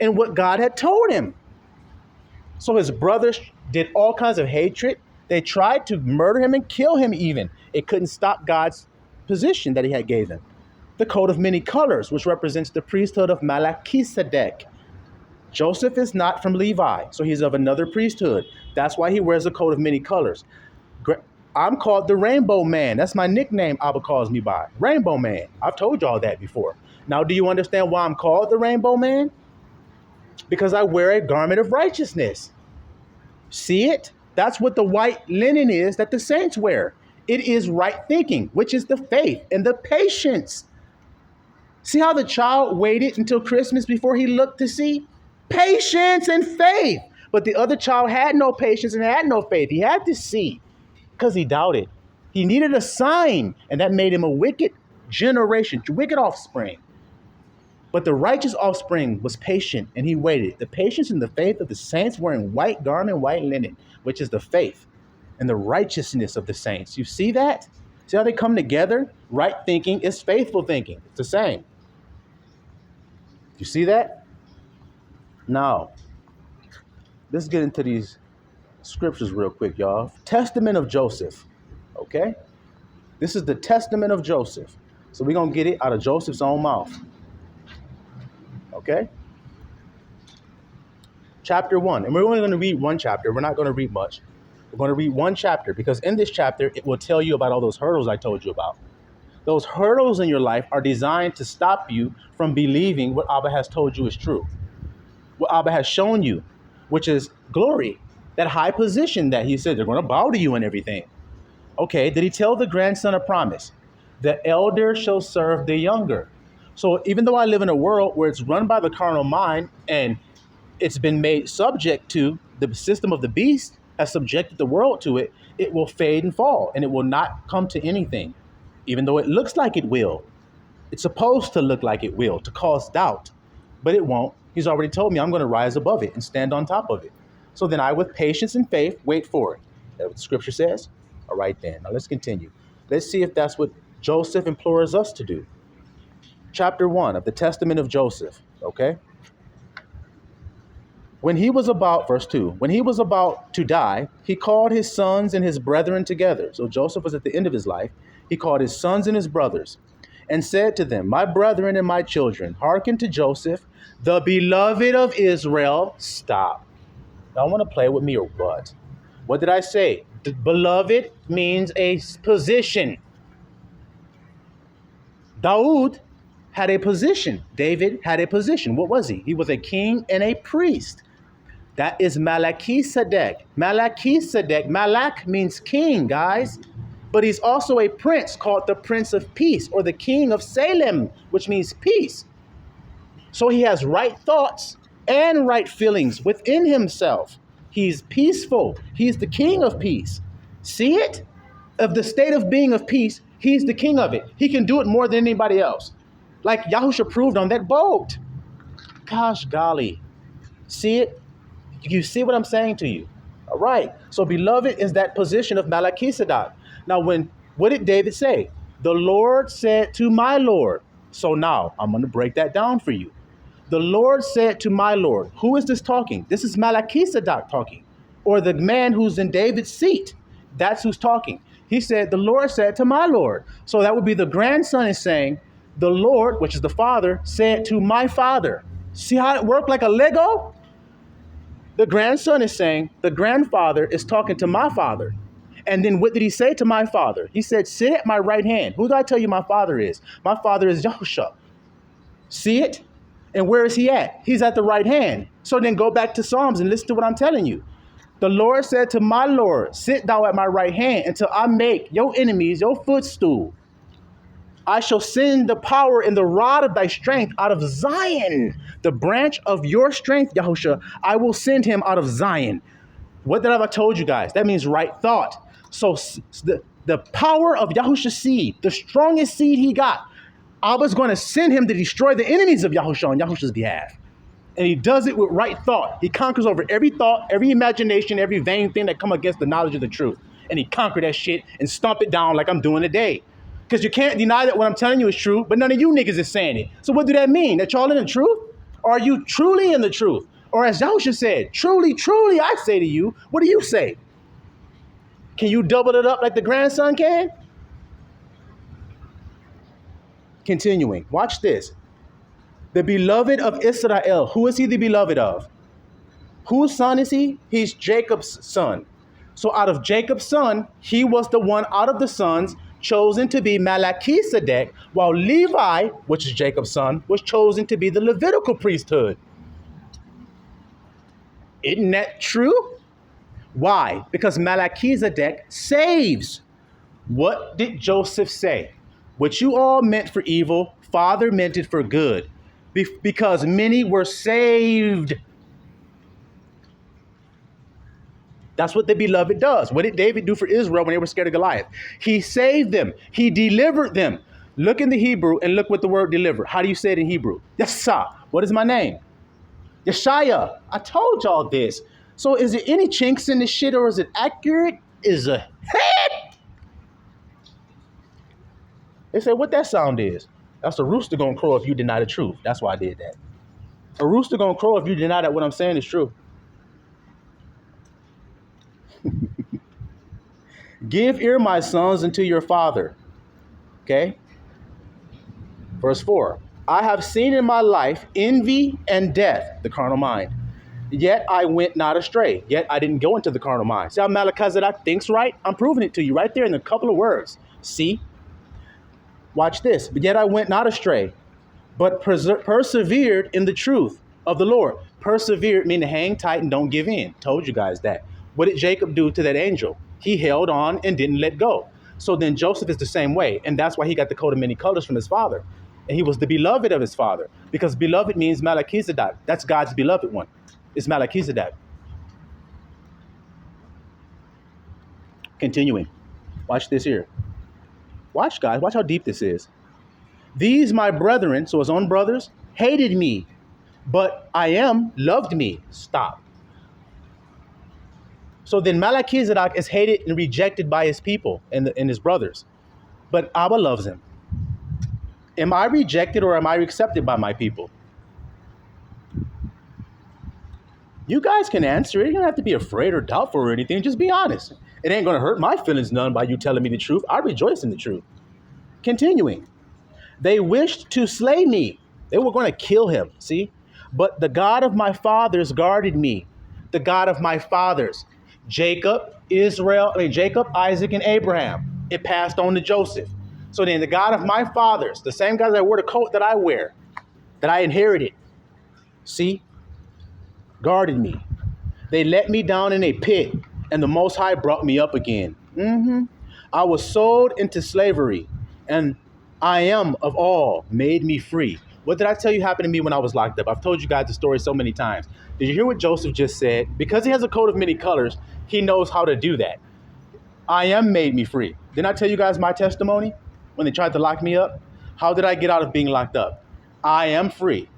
Speaker 1: in what God had told him. So his brothers did all kinds of hatred. They tried to murder him and kill him even. It couldn't stop God's position that he had gave him. The coat of many colors, which represents the priesthood of Melchizedek. Joseph is not from Levi, so he's of another priesthood. That's why he wears a coat of many colors. I'm called the Rainbow Man. That's my nickname Abba calls me by. Rainbow Man. I've told y'all that before. Now, do you understand why I'm called the Rainbow Man? Because I wear a garment of righteousness. See it? That's what the white linen is that the saints wear. It is right thinking, which is the faith and the patience. See how the child waited until Christmas before he looked to see? Patience and faith. But the other child had no patience and had no faith. He had to see because he doubted. He needed a sign, and that made him a wicked generation, wicked offspring. But the righteous offspring was patient, and he waited. The patience and the faith of the saints were in white garment, white linen, which is the faith and the righteousness of the saints. You see that? See how they come together? Right thinking is faithful thinking. It's the same. You see that? Now, let's get into these scriptures real quick, y'all. Testament of Joseph. Okay? This is the testament of Joseph. So we're going to get it out of Joseph's own mouth. Okay? Chapter 1. And we're only going to read one chapter. We're not going to read much. We're going to read one chapter because in this chapter, it will tell you about all those hurdles I told you about. Those hurdles in your life are designed to stop you from believing what Abba has told you is true. What Abba has shown you, which is glory. That high position that he said they're going to bow to you and everything. Okay, did he tell the grandson a promise? The elder shall serve the younger. So even though I live in a world where it's run by the carnal mind and it's been made subject to the system of the beast, has subjected the world to it, it will fade and fall and it will not come to anything. Even though it looks like it will. It's supposed to look like it will, to cause doubt, but it won't. He's already told me I'm going to rise above it and stand on top of it. So then I, with patience and faith, wait for it. That's what the scripture says. All right, then. Now let's continue. Let's see if that's what Joseph implores us to do. Chapter 1 of the Testament of Joseph. Okay. When he was about, verse 2, when he was about to die, he called his sons and his brethren together. So Joseph was at the end of his life. He called his sons and his brothers and said to them, my brethren and my children, hearken to Joseph, the beloved of Israel. Stop. Y'all want to play with me or what? What did I say? The beloved means a position. Daud had a position. David had a position. What was he? He was a king and a priest. That is Melchizedek. Melchizedek. Malak means king, guys. But he's also a prince called the Prince of Peace or the King of Salem, which means peace. So he has right thoughts and right feelings within himself. He's peaceful. He's the king of peace. See it? Of the state of being of peace, he's the king of it. He can do it more than anybody else. Like Yahusha proved on that boat. Gosh golly. See it? You see what I'm saying to you? All right. So beloved is that position of Melchizedek. Now, what did David say? The Lord said to my Lord. So now I'm going to break that down for you. The Lord said to my Lord. Who is this talking? This is Melchizedek talking, or the man who's in David's seat. That's who's talking. He said, the Lord said to my Lord. So that would be the grandson is saying, the Lord, which is the father, said to my father. See how it worked like a Lego? The grandson is saying, the grandfather is talking to my father. And then what did he say to my father? He said, sit at my right hand. Who do I tell you my father is? My father is Yahusha. See it? And where is he at? He's at the right hand. So then go back to Psalms and listen to what I'm telling you. The Lord said to my Lord, sit thou at my right hand until I make your enemies your footstool. I shall send the power and the rod of thy strength out of Zion. The branch of your strength, Yahusha, I will send him out of Zion. What did I told you guys? That means right thought. So the power of Yahusha's seed, the strongest seed he got, I was going to send him to destroy the enemies of Yahusha on Yahusha's behalf. And he does it with right thought. He conquers over every thought, every imagination, every vain thing that come against the knowledge of the truth. And he conquered that shit and stomp it down like I'm doing today. Because you can't deny that what I'm telling you is true, but none of you niggas is saying it. So what do that mean? That y'all in the truth? Or are you truly in the truth? Or as Yahusha said, truly, truly, I say to you, what do you say? Can you double it up like the grandson can? Continuing, watch this. The beloved of Israel. Who is he the beloved of? Whose son is he? He's Jacob's son. So out of Jacob's son, he was the one out of the sons chosen to be Melchizedek, while Levi, which is Jacob's son, was chosen to be the Levitical priesthood. Isn't that true? Why? Because Melchizedek saves. What did Joseph say? What you all meant for evil, Father meant it for good, because many were saved. That's what the beloved does. What did David do for Israel when they were scared of Goliath? He saved them. He delivered them. Look in the Hebrew and look what the word deliver. How do you say it in Hebrew? Yessa. What is my name? Yeshaya. I told y'all this. So is there any chinks in this shit, or is it accurate? Is a head? They say what that sound is. That's a rooster gonna crow if you deny the truth. That's why I did that. A rooster gonna crow if you deny that what I'm saying is true. Give ear, my sons, unto your father. Okay? Verse 4. I have seen in my life envy and death, the carnal mind. Yet I went not astray. Yet I didn't go into the carnal mind. See how Melchizedek thinks right? I'm proving it to you right there in a couple of words. See? Watch this. But yet I went not astray, but persevered in the truth of the Lord. Persevered meaning hang tight and don't give in. Told you guys that. What did Jacob do to that angel? He held on and didn't let go. So then Joseph is the same way. And that's why he got the coat of many colors from his father. And he was the beloved of his father, because beloved means Melchizedek. That's God's beloved one. It's Melchizedek. Continuing. Watch this here. Watch, guys. Watch how deep this is. These my brethren, so his own brothers, hated me, but I am loved me. Stop. So then Melchizedek is hated and rejected by his people and his brothers. But Abba loves him. Am I rejected or am I accepted by my people? You guys can answer it. You don't have to be afraid or doubtful or anything. Just be honest. It ain't going to hurt my feelings none by you telling me the truth. I rejoice in the truth. Continuing. They wished to slay me. They were going to kill him. See? But the God of my fathers guarded me. The God of my fathers. Jacob, Isaac, and Abraham. It passed on to Joseph. So then the God of my fathers, the same God that wore the coat that I wear, that I inherited, see, guarded me. They let me down in a pit, and the Most High brought me up again. I was sold into slavery, and I am of all made me free. What did I tell you happened to me when I was locked up? I've told you guys the story so many times. Did you hear what Joseph just said? Because he has a coat of many colors, he knows how to do that. I am made me free. Didn't I tell you guys my testimony when they tried to lock me up? How did I get out of being locked up? I am free.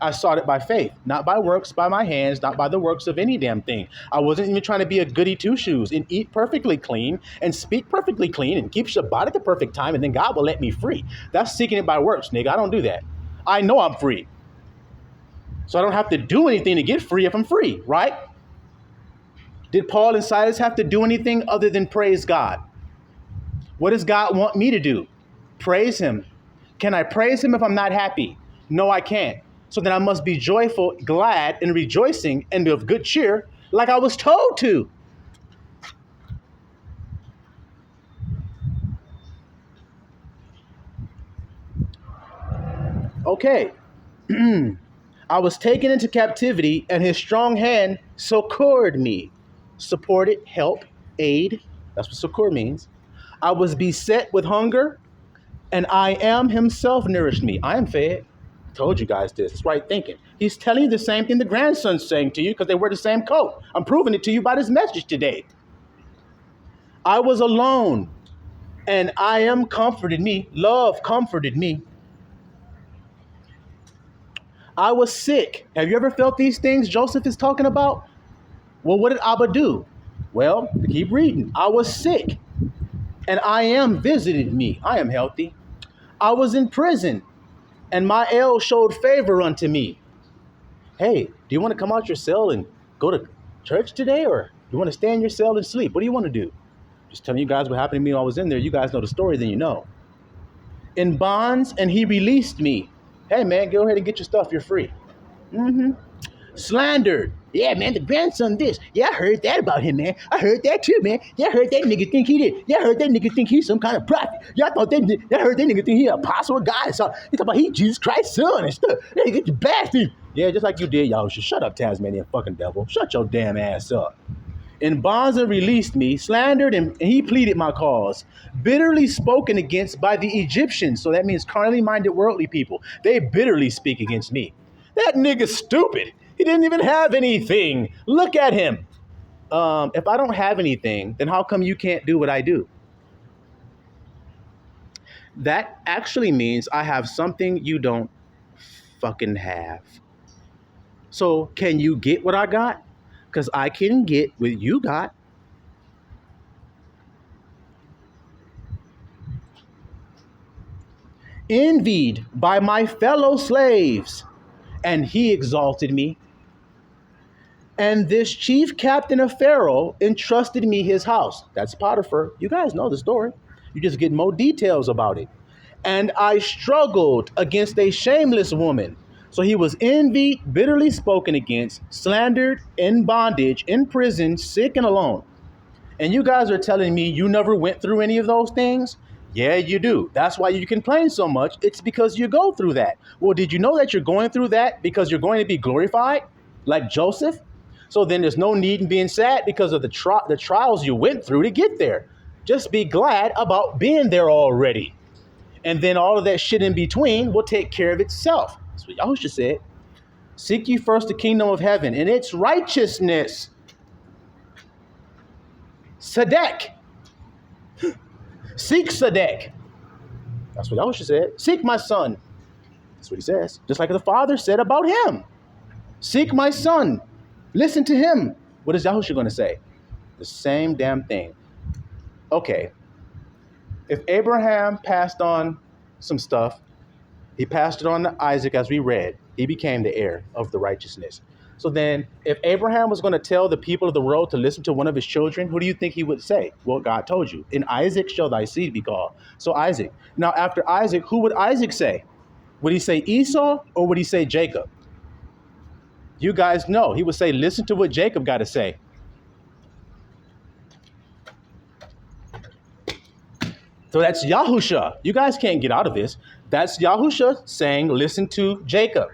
Speaker 1: I sought it by faith, not by works, by my hands, not by the works of any damn thing. I wasn't even trying to be a goody two-shoes and eat perfectly clean and speak perfectly clean and keep Shabbat at the perfect time, and then God will let me free. That's seeking it by works, nigga. I don't do that. I know I'm free. So I don't have to do anything to get free if I'm free, right? Did Paul and Silas have to do anything other than praise God? What does God want me to do? Praise him. Can I praise him if I'm not happy? No, I can't. So then I must be joyful, glad, and rejoicing, and of good cheer, like I was told to. Okay. I was taken into captivity, and his strong hand succored me. Supported, help, aid. That's what succor means. I was beset with hunger, and I am himself nourished me. I am fed. Told you guys this. It's right thinking. He's telling you the same thing the grandson's saying to you because they wear the same coat. I'm proving it to you by this message today. I was alone, and I am comforted me. Love comforted me. I was sick. Have you ever felt these things Joseph is talking about? Well, what did Abba do? Well, keep reading. I was sick, and I am visited me. I am healthy. I was in prison, and my El showed favor unto me. Hey, do you want to come out your cell and go to church today, or do you want to stay in your cell and sleep? What do you want to do? Just telling you guys what happened to me while I was in there. You guys know the story, then you know. In bonds, and he released me. Hey, man, go ahead and get your stuff. You're free. Slandered. Yeah, man, the grandson this. Yeah, I heard that about him, man. I heard that too, man. Yeah, I heard that nigga think he did. Yeah, I heard that nigga think he's some kind of prophet. Yeah, I heard that nigga think he an apostle of God. So he talking about he Jesus Christ's son and stuff. Yeah, get your bastard. Yeah, just like you did, y'all. Shut up, Tasmanian fucking devil. Shut your damn ass up. In bonds and released me, slandered and he pleaded my cause, bitterly spoken against by the Egyptians. So that means carnally minded worldly people. They bitterly speak against me. That nigga's stupid. He didn't even have anything. Look at him. If I don't have anything, then how come you can't do what I do? That actually means I have something you don't fucking have. So can you get what I got? Because I can get what you got. Envied by my fellow slaves, and he exalted me. And this chief captain of Pharaoh entrusted me his house. That's Potiphar. You guys know the story. You just get more details about it. And I struggled against a shameless woman. So he was envied, bitterly spoken against, slandered, in bondage, in prison, sick and alone. And you guys are telling me you never went through any of those things? Yeah, you do. That's why you complain so much. It's because you go through that. Well, did you know that you're going through that because you're going to be glorified like Joseph? So then there's no need in being sad because of the trials you went through to get there. Just be glad about being there already. And then all of that shit in between will take care of itself. That's what Yahushua said. Seek ye first the kingdom of heaven and its righteousness. Sadek. Seek Sadek. That's what Yahushua said. Seek my son. That's what he says. Just like the Father said about him. Seek my son. Listen to him. What is Yahushua going to say? The same damn thing. Okay. If Abraham passed on some stuff, he passed it on to Isaac as we read. He became the heir of the righteousness. So then if Abraham was going to tell the people of the world to listen to one of his children, who do you think he would say? Well, God told you. In Isaac shall thy seed be called. So Isaac. Now after Isaac, who would Isaac say? Would he say Esau or would he say Jacob? You guys know. He would say, listen to what Jacob got to say. So that's Yahusha. You guys can't get out of this. That's Yahusha saying, listen to Jacob.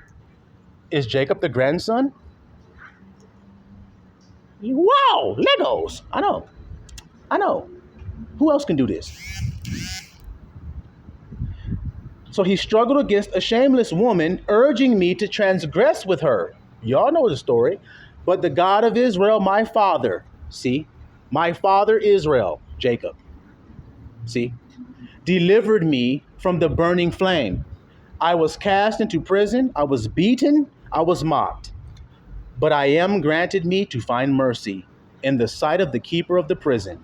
Speaker 1: Is Jacob the grandson? Wow, Legos. I know. Who else can do this? So he struggled against a shameless woman, urging me to transgress with her. Y'all know the story. But the God of Israel, my father, see, my father Israel, Jacob, see, delivered me from the burning flame. I was cast into prison. I was beaten. I was mocked. But I am granted me to find mercy in the sight of the keeper of the prison.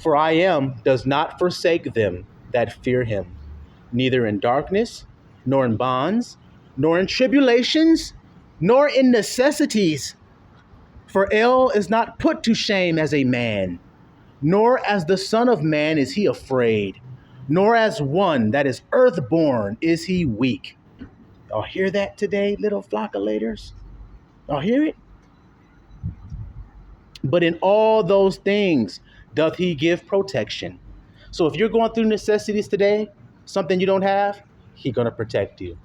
Speaker 1: For I am does not forsake them that fear him, neither in darkness, nor in bonds, nor in tribulations, nor in necessities. For El is not put to shame as a man, nor as the Son of Man is he afraid, nor as one that is earthborn is he weak. Y'all hear that today, little flockulators? Y'all hear it? But in all those things doth he give protection. So if you're going through necessities today, something you don't have, he's going to protect you.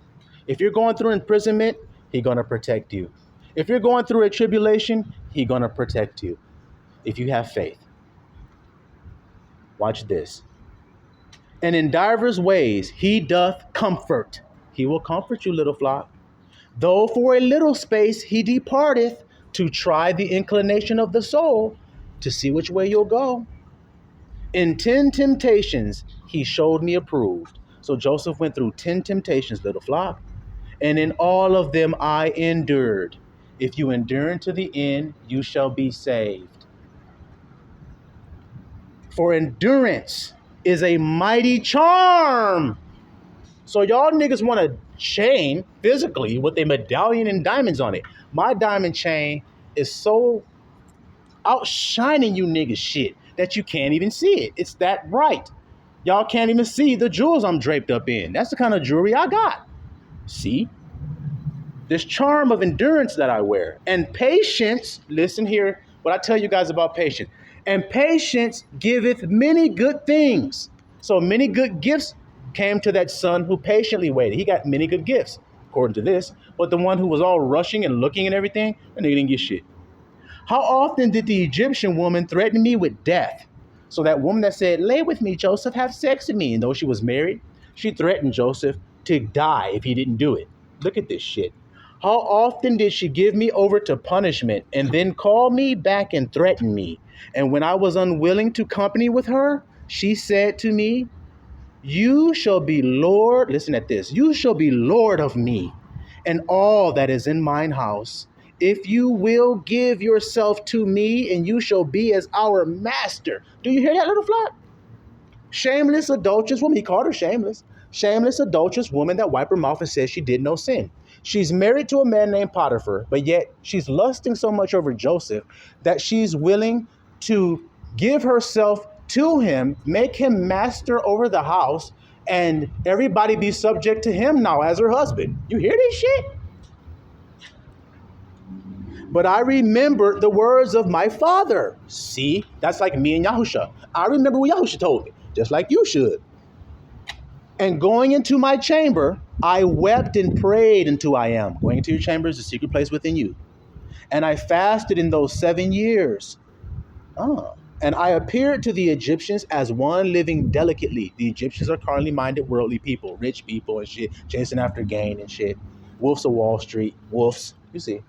Speaker 1: If you're going through imprisonment, he's going to protect you. If you're going through a tribulation, he's going to protect you. If you have faith. Watch this. And in divers ways he doth comfort. He will comfort you, little flock. Though for a little space he departeth to try the inclination of the soul, to see which way you'll go. In 10 temptations he showed me approved. So Joseph went through 10 temptations, little flock. And in all of them I endured. If you endure unto the end, you shall be saved. For endurance is a mighty charm. So y'all niggas want a chain physically with a medallion and diamonds on it. My diamond chain is so outshining you niggas shit that you can't even see it. It's that bright. Y'all can't even see the jewels I'm draped up in. That's the kind of jewelry I got. See? This charm of endurance that I wear. And patience, listen here, what I tell you guys about patience. And patience giveth many good things. So many good gifts came to that son who patiently waited. He got many good gifts, according to this. But the one who was all rushing and looking and everything, and they didn't get shit. How often did the Egyptian woman threaten me with death? So that woman that said, lay with me, Joseph, have sex with me. And though she was married, she threatened Joseph to die if he didn't do it. Look at this shit. How often did she give me over to punishment and then call me back and threaten me? And when I was unwilling to company with her, she said to me, you shall be Lord, listen at this, you shall be Lord of me and all that is in mine house. If you will give yourself to me, and you shall be as our master. Do you hear that, little flock? Shameless adulterous woman. He called her shameless. Shameless adulterous woman that wiped her mouth and said she did no sin. She's married to a man named Potiphar, but yet she's lusting so much over Joseph that she's willing to give herself to him, make him master over the house, and everybody be subject to him now as her husband. You hear this shit? But I remember the words of my father. See, that's like me and Yahusha. I remember what Yahusha told me, just like you should. And going into my chamber, I wept and prayed until I am. Going into your chamber is the secret place within you. And I fasted in those 7 years. And I appeared to the Egyptians as one living delicately. The Egyptians are carnally minded, worldly people, rich people and shit, chasing after gain and shit. Wolves of Wall Street, wolves, you see.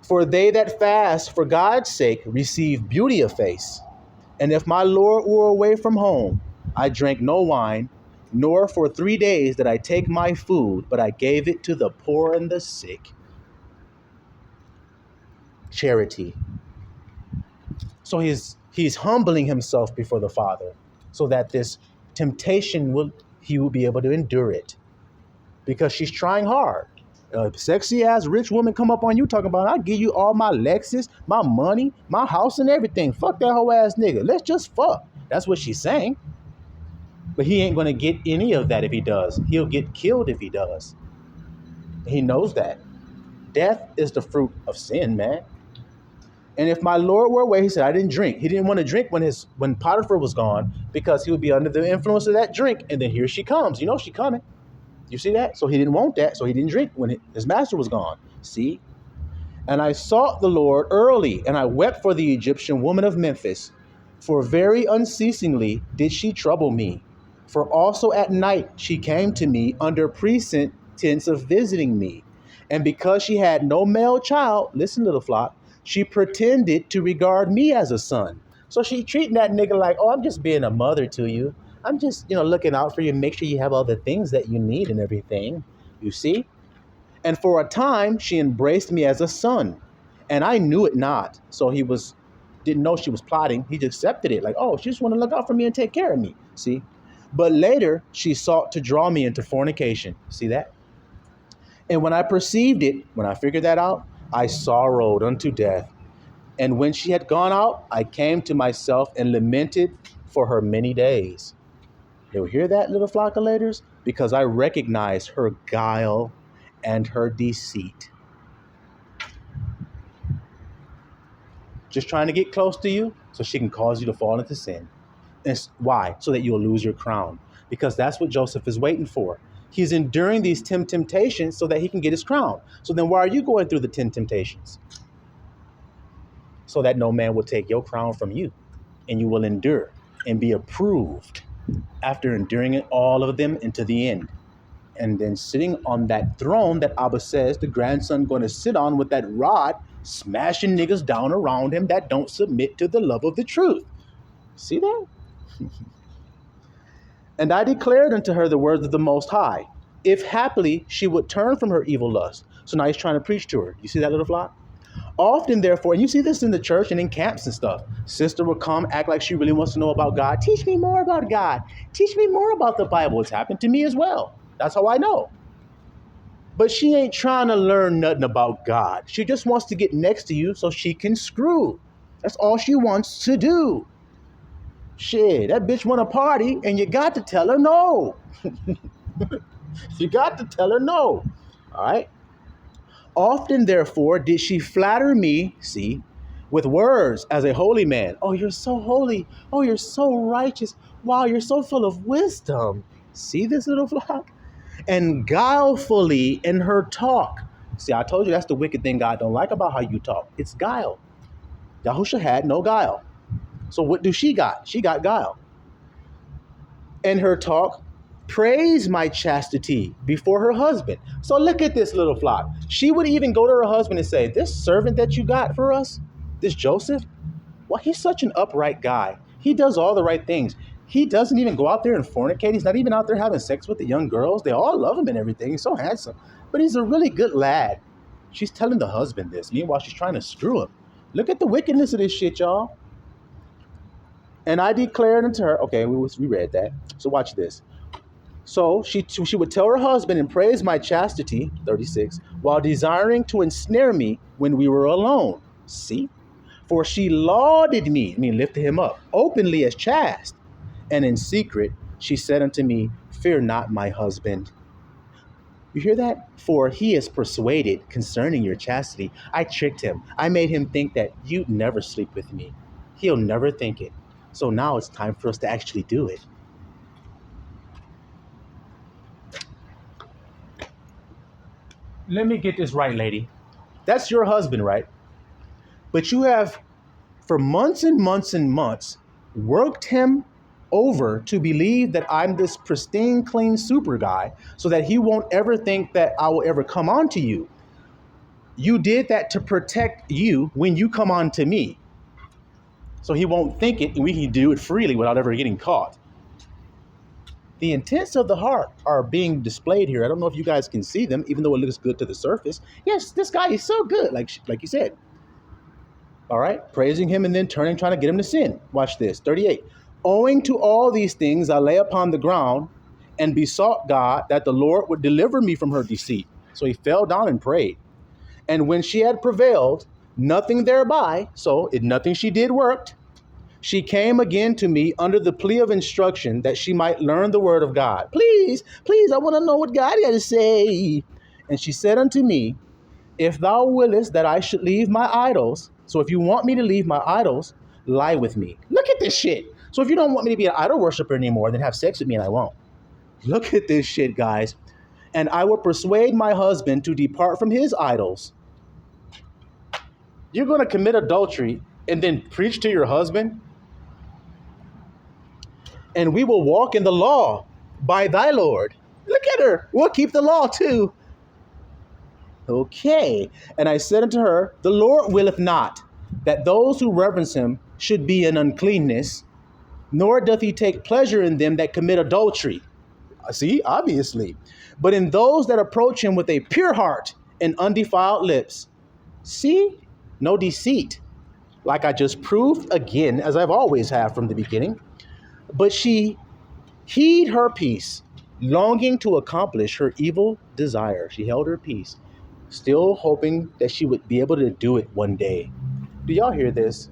Speaker 1: For they that fast for God's sake receive beauty of face. And if my Lord were away from home, I drank no wine, nor for 3 days did I take my food, but I gave it to the poor and the sick. Charity. So he's humbling himself before the Father so that this temptation he will be able to endure it. Because she's trying hard. A sexy ass rich woman come up on you talking about, I'll give you all my Lexus, my money, my house and everything. Fuck that whole ass nigga. Let's just fuck. That's what she's saying. But he ain't going to get any of that if he does. He'll get killed if he does. He knows that. Death is the fruit of sin, man. And if my Lord were away, he said, I didn't drink. He didn't want to drink when Potiphar was gone because he would be under the influence of that drink. And then here she comes. You know she coming. You see that? So he didn't want that. So he didn't drink when his master was gone. See? And I sought the Lord early, and I wept for the Egyptian woman of Memphis. For very unceasingly did she trouble me. For also at night she came to me under pretense of visiting me. And because she had no male child, listen, little flock, she pretended to regard me as a son. So she treating that nigga like, oh, I'm just being a mother to you. I'm just, looking out for you, make sure you have all the things that you need and everything, you see? And for a time, she embraced me as a son, and I knew it not. So he didn't know she was plotting. He just accepted it, like, oh, she just want to look out for me and take care of me, see? But later, she sought to draw me into fornication. See that? And when I perceived it, when I figured that out, I sorrowed unto death. And when she had gone out, I came to myself and lamented for her many days. You'll hear that, little flockulators? Because I recognize her guile and her deceit. Just trying to get close to you so she can cause you to fall into sin. And why? So that you'll lose your crown. Because that's what Joseph is waiting for. He's enduring these 10 temptations so that he can get his crown. So then why are you going through the 10 temptations? So that no man will take your crown from you. And you will endure and be approved after enduring it, all of them into the end. And then sitting on that throne that Abba says the grandson going to sit on with that rod, smashing niggas down around him that don't submit to the love of the truth. See that? And I declared unto her the words of the Most High, if happily she would turn from her evil lust. So now he's trying to preach to her. You see that, little flock? Often, therefore, and you see this in the church and in camps and stuff, sister will come, act like she really wants to know about God. Teach me more about God. Teach me more about the Bible. It's happened to me as well. That's how I know. But she ain't trying to learn nothing about God. She just wants to get next to you so she can screw. That's all she wants to do. Shit, that bitch want to party, and you got to tell her no. You got to tell her no. All right? Often, therefore, did she flatter me, see, with words as a holy man. Oh, you're so holy. Oh, you're so righteous. Wow, you're so full of wisdom. See this, little flock? And guilefully in her talk. See, I told you that's the wicked thing God don't like about how you talk. It's guile. Yahusha had no guile. So what do she got? She got guile. And her talk praise my chastity before her husband. So look at this little flock. She would even go to her husband and say, this servant that you got for us, this Joseph, well, he's such an upright guy. He does all the right things. He doesn't even go out there and fornicate. He's not even out there having sex with the young girls. They all love him and everything. He's so handsome. But he's a really good lad. She's telling the husband this. Meanwhile, she's trying to screw him. Look at the wickedness of this shit, y'all. And I declared unto her, okay, we read that. So watch this. So she would tell her husband and praise my chastity, 36, while desiring to ensnare me when we were alone. See? For she lauded me, lifted him up, openly as chaste. And in secret, she said unto me, fear not, my husband. You hear that? For he is persuaded concerning your chastity. I tricked him. I made him think that you'd never sleep with me. He'll never think it. So now it's time for us to actually do it. Let me get this right, lady. That's your husband, right? But you have, for months and months and months, worked him over to believe that I'm this pristine, clean, super guy so that he won't ever think that I will ever come on to you. You did that to protect you when you come on to me. So he won't think it and we can do it freely without ever getting caught. The intents of the heart are being displayed here. I don't know if you guys can see them, even though it looks good to the surface. Yes, this guy is so good, like you said. All right, praising him and then turning, trying to get him to sin. Watch this, 38. Owing to all these things, I lay upon the ground and besought God that the Lord would deliver me from her deceit. So he fell down and prayed. And when she had prevailed, nothing thereby, nothing she did worked, she came again to me under the plea of instruction that she might learn the word of God. Please, I want to know what God had to say. And she said unto me, if thou willest that I should leave my idols, so if you want me to leave my idols, lie with me. Look at this shit. So if you don't want me to be an idol worshiper anymore, then have sex with me and I won't. Look at this shit, guys. And I will persuade my husband to depart from his idols. You're going to commit adultery and then preach to your husband? And we will walk in the law by thy Lord. Look at her. We'll keep the law too. Okay. And I said unto her, the Lord willeth not that those who reverence him should be in uncleanness, nor doth he take pleasure in them that commit adultery. See, obviously. But in those that approach him with a pure heart and undefiled lips. See, no deceit. Like I just proved again, as I've always have from the beginning. But she hid her peace, longing to accomplish her evil desire. She held her peace, still hoping that she would be able to do it one day. Do y'all hear this?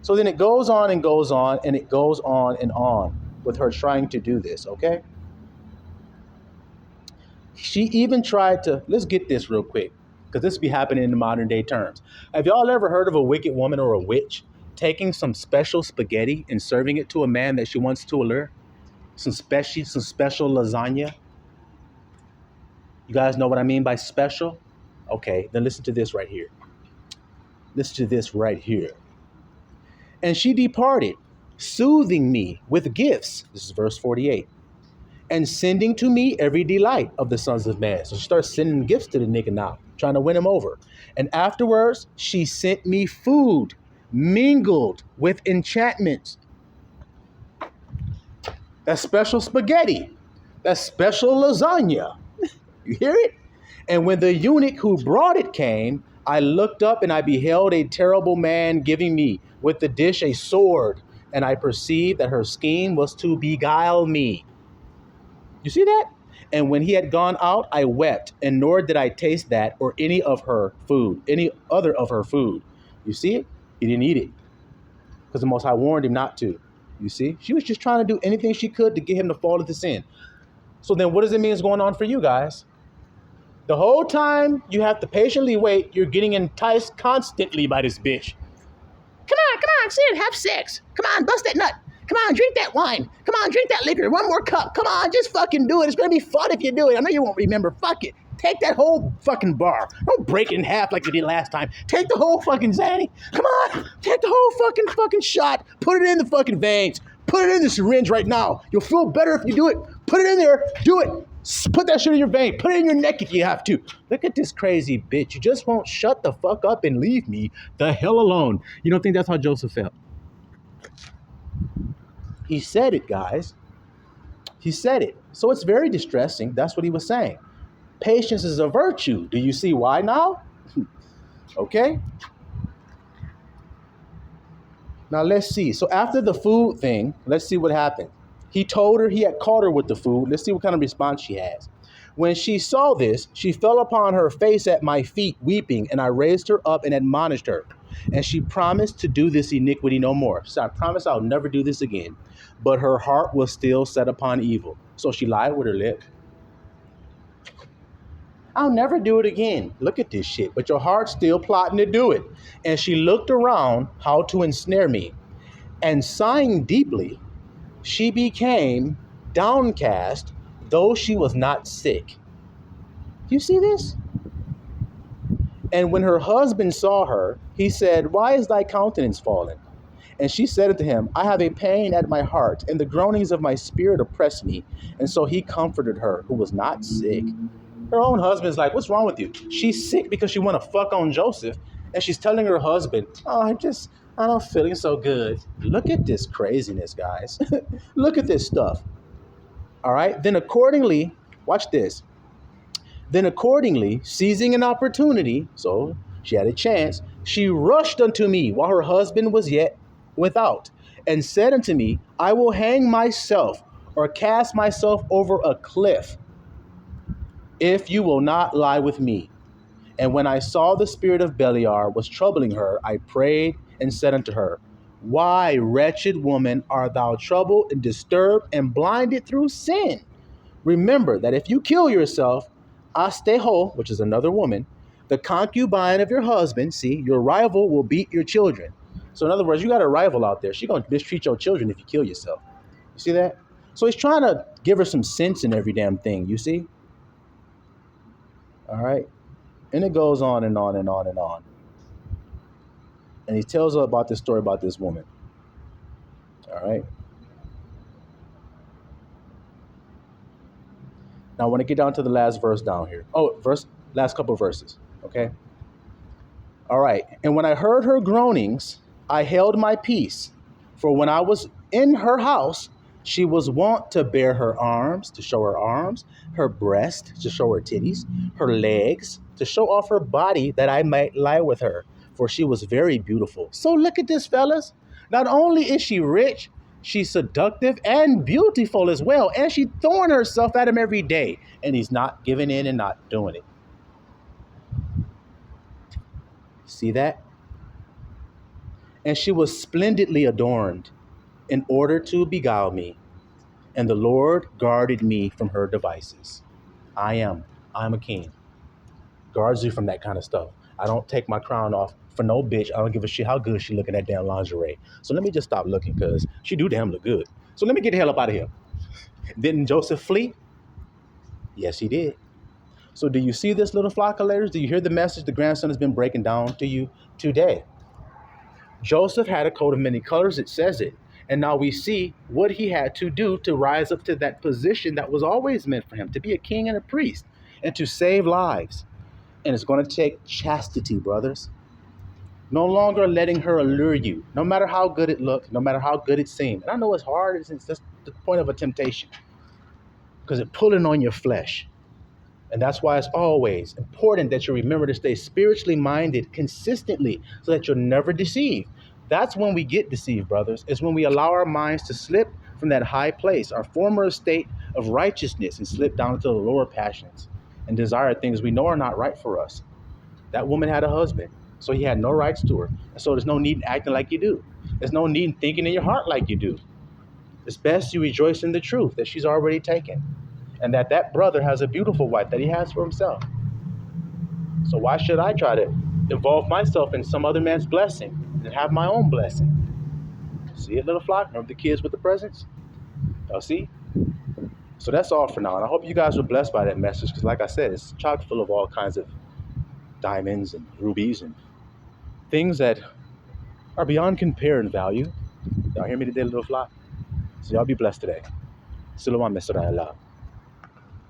Speaker 1: So then it goes on and goes on and it goes on and on with her trying to do this, okay? She even tried to, let's get this real quick, because this be happening in the modern day terms. Have y'all ever heard of a wicked woman or a witch taking some special spaghetti and serving it to a man that she wants to allure? Some special lasagna? You guys know what I mean by special? Okay, then listen to this right here. Listen to this right here. And she departed, soothing me with gifts. This is verse 48. And sending to me every delight of the sons of man. So she starts sending gifts to the nigga now, trying to win him over. And afterwards, she sent me food mingled with enchantments. That special spaghetti. That special lasagna. You hear it? And when the eunuch who brought it came, I looked up and I beheld a terrible man giving me with the dish a sword. And I perceived that her scheme was to beguile me. You see that? And when he had gone out, I wept, and nor did I taste that or any of her food, any other of her food. You see it? He didn't eat it because the Most High warned him not to. You see? She was just trying to do anything she could to get him to fall into sin. So then what does it mean is going on for you guys? The whole time you have to patiently wait, you're getting enticed constantly by this bitch. Come on, sit, have sex. Come on, bust that nut. Come on, drink that wine. Come on, drink that liquor. One more cup. Come on, just fucking do it. It's going to be fun if you do it. I know you won't remember. Fuck it. Take that whole fucking bar. Don't break it in half like you did last time. Take the whole fucking Zanny. Come on. Take the whole fucking shot. Put it in the fucking veins. Put it in the syringe right now. You'll feel better if you do it. Put it in there. Do it. Put that shit in your vein. Put it in your neck if you have to. Look at this crazy bitch. You just won't shut the fuck up and leave me the hell alone. You don't think that's how Joseph felt? He said it, guys. He said it. So it's very distressing. That's what he was saying. Patience is a virtue. Do you see why now? Okay. Now let's see. So after the food thing, let's see what happened. He told her he had caught her with the food. Let's see what kind of response she has. When she saw this, she fell upon her face at my feet, weeping, and I raised her up and admonished her. And she promised to do this iniquity no more. So I promise I'll never do this again. But her heart was still set upon evil. So she lied with her lip. I'll never do it again. Look at this shit. But your heart's still plotting to do it. And she looked around how to ensnare me. And sighing deeply, she became downcast, though she was not sick. Do you see this? And when her husband saw her, he said, why is thy countenance fallen? And she said unto him, I have a pain at my heart, and the groanings of my spirit oppress me. And so he comforted her, who was not sick. Her own husband's like, what's wrong with you? She's sick because she want to fuck on Joseph. And she's telling her husband, I'm not feeling so good. Look at this craziness, guys. Look at this stuff. All right. Then accordingly, watch this. Then accordingly, seizing an opportunity, so she had a chance, she rushed unto me while her husband was yet without, and said unto me, I will hang myself or cast myself over a cliff if you will not lie with me. And when I saw the spirit of Beliar was troubling her, I prayed and said unto her, why, wretched woman, art thou troubled and disturbed and blinded through sin? Remember that if you kill yourself, Asteho, which is another woman, the concubine of your husband, see, your rival will beat your children. So in other words, you got a rival out there. She's going to mistreat your children if you kill yourself. You see that? So he's trying to give her some sense in every damn thing, you see? All right. And it goes on and on and on and on. And he tells her about this story about this woman. All right. Now I want to get down to the last verse down here. Last couple of verses. Okay. All right. And when I heard her groanings, I held my peace. For when I was in her house, she was wont to bare her arms, to show her arms, her breast, to show her titties, her legs, to show off her body, that I might lie with her. For she was very beautiful. So look at this, fellas. Not only is she rich, she's seductive and beautiful as well. And she's throwing herself at him every day. And he's not giving in and not doing it. See that? And she was splendidly adorned in order to beguile me. And the Lord guarded me from her devices. I'm a king. Guards you from that kind of stuff. I don't take my crown off for no bitch. I don't give a shit how good she looking at damn lingerie. So let me just stop looking, because she do damn look good. So let me get the hell up out of here. Didn't Joseph flee? Yes, he did. So do you see this, little flock of ladies? Do you hear the message the grandson has been breaking down to you today? Joseph had a coat of many colors. It says it. And now we see what he had to do to rise up to that position that was always meant for him, to be a king and a priest and to save lives. And it's going to take chastity, brothers. No longer letting her allure you, no matter how good it looked, no matter how good it seemed. And I know it's hard. It's just the point of a temptation, because it's pulling on your flesh. And that's why it's always important that you remember to stay spiritually minded consistently so that you're never deceived. That's when we get deceived, brothers. It's when we allow our minds to slip from that high place, our former state of righteousness, and slip down into the lower passions and desire things we know are not right for us. That woman had a husband, so he had no rights to her. And so there's no need in acting like you do. There's no need in thinking in your heart like you do. It's best you rejoice in the truth that she's already taken, and that brother has a beautiful wife that he has for himself. So why should I try to involve myself in some other man's blessing and have my own blessing? See it, little flock? Remember the kids with the presents? Y'all see? So that's all for now. And I hope you guys were blessed by that message because, like I said, it's chock full of all kinds of diamonds and rubies and things that are beyond compare in value. Y'all hear me today, little fly? So y'all be blessed today. Silawan Mr. Allah.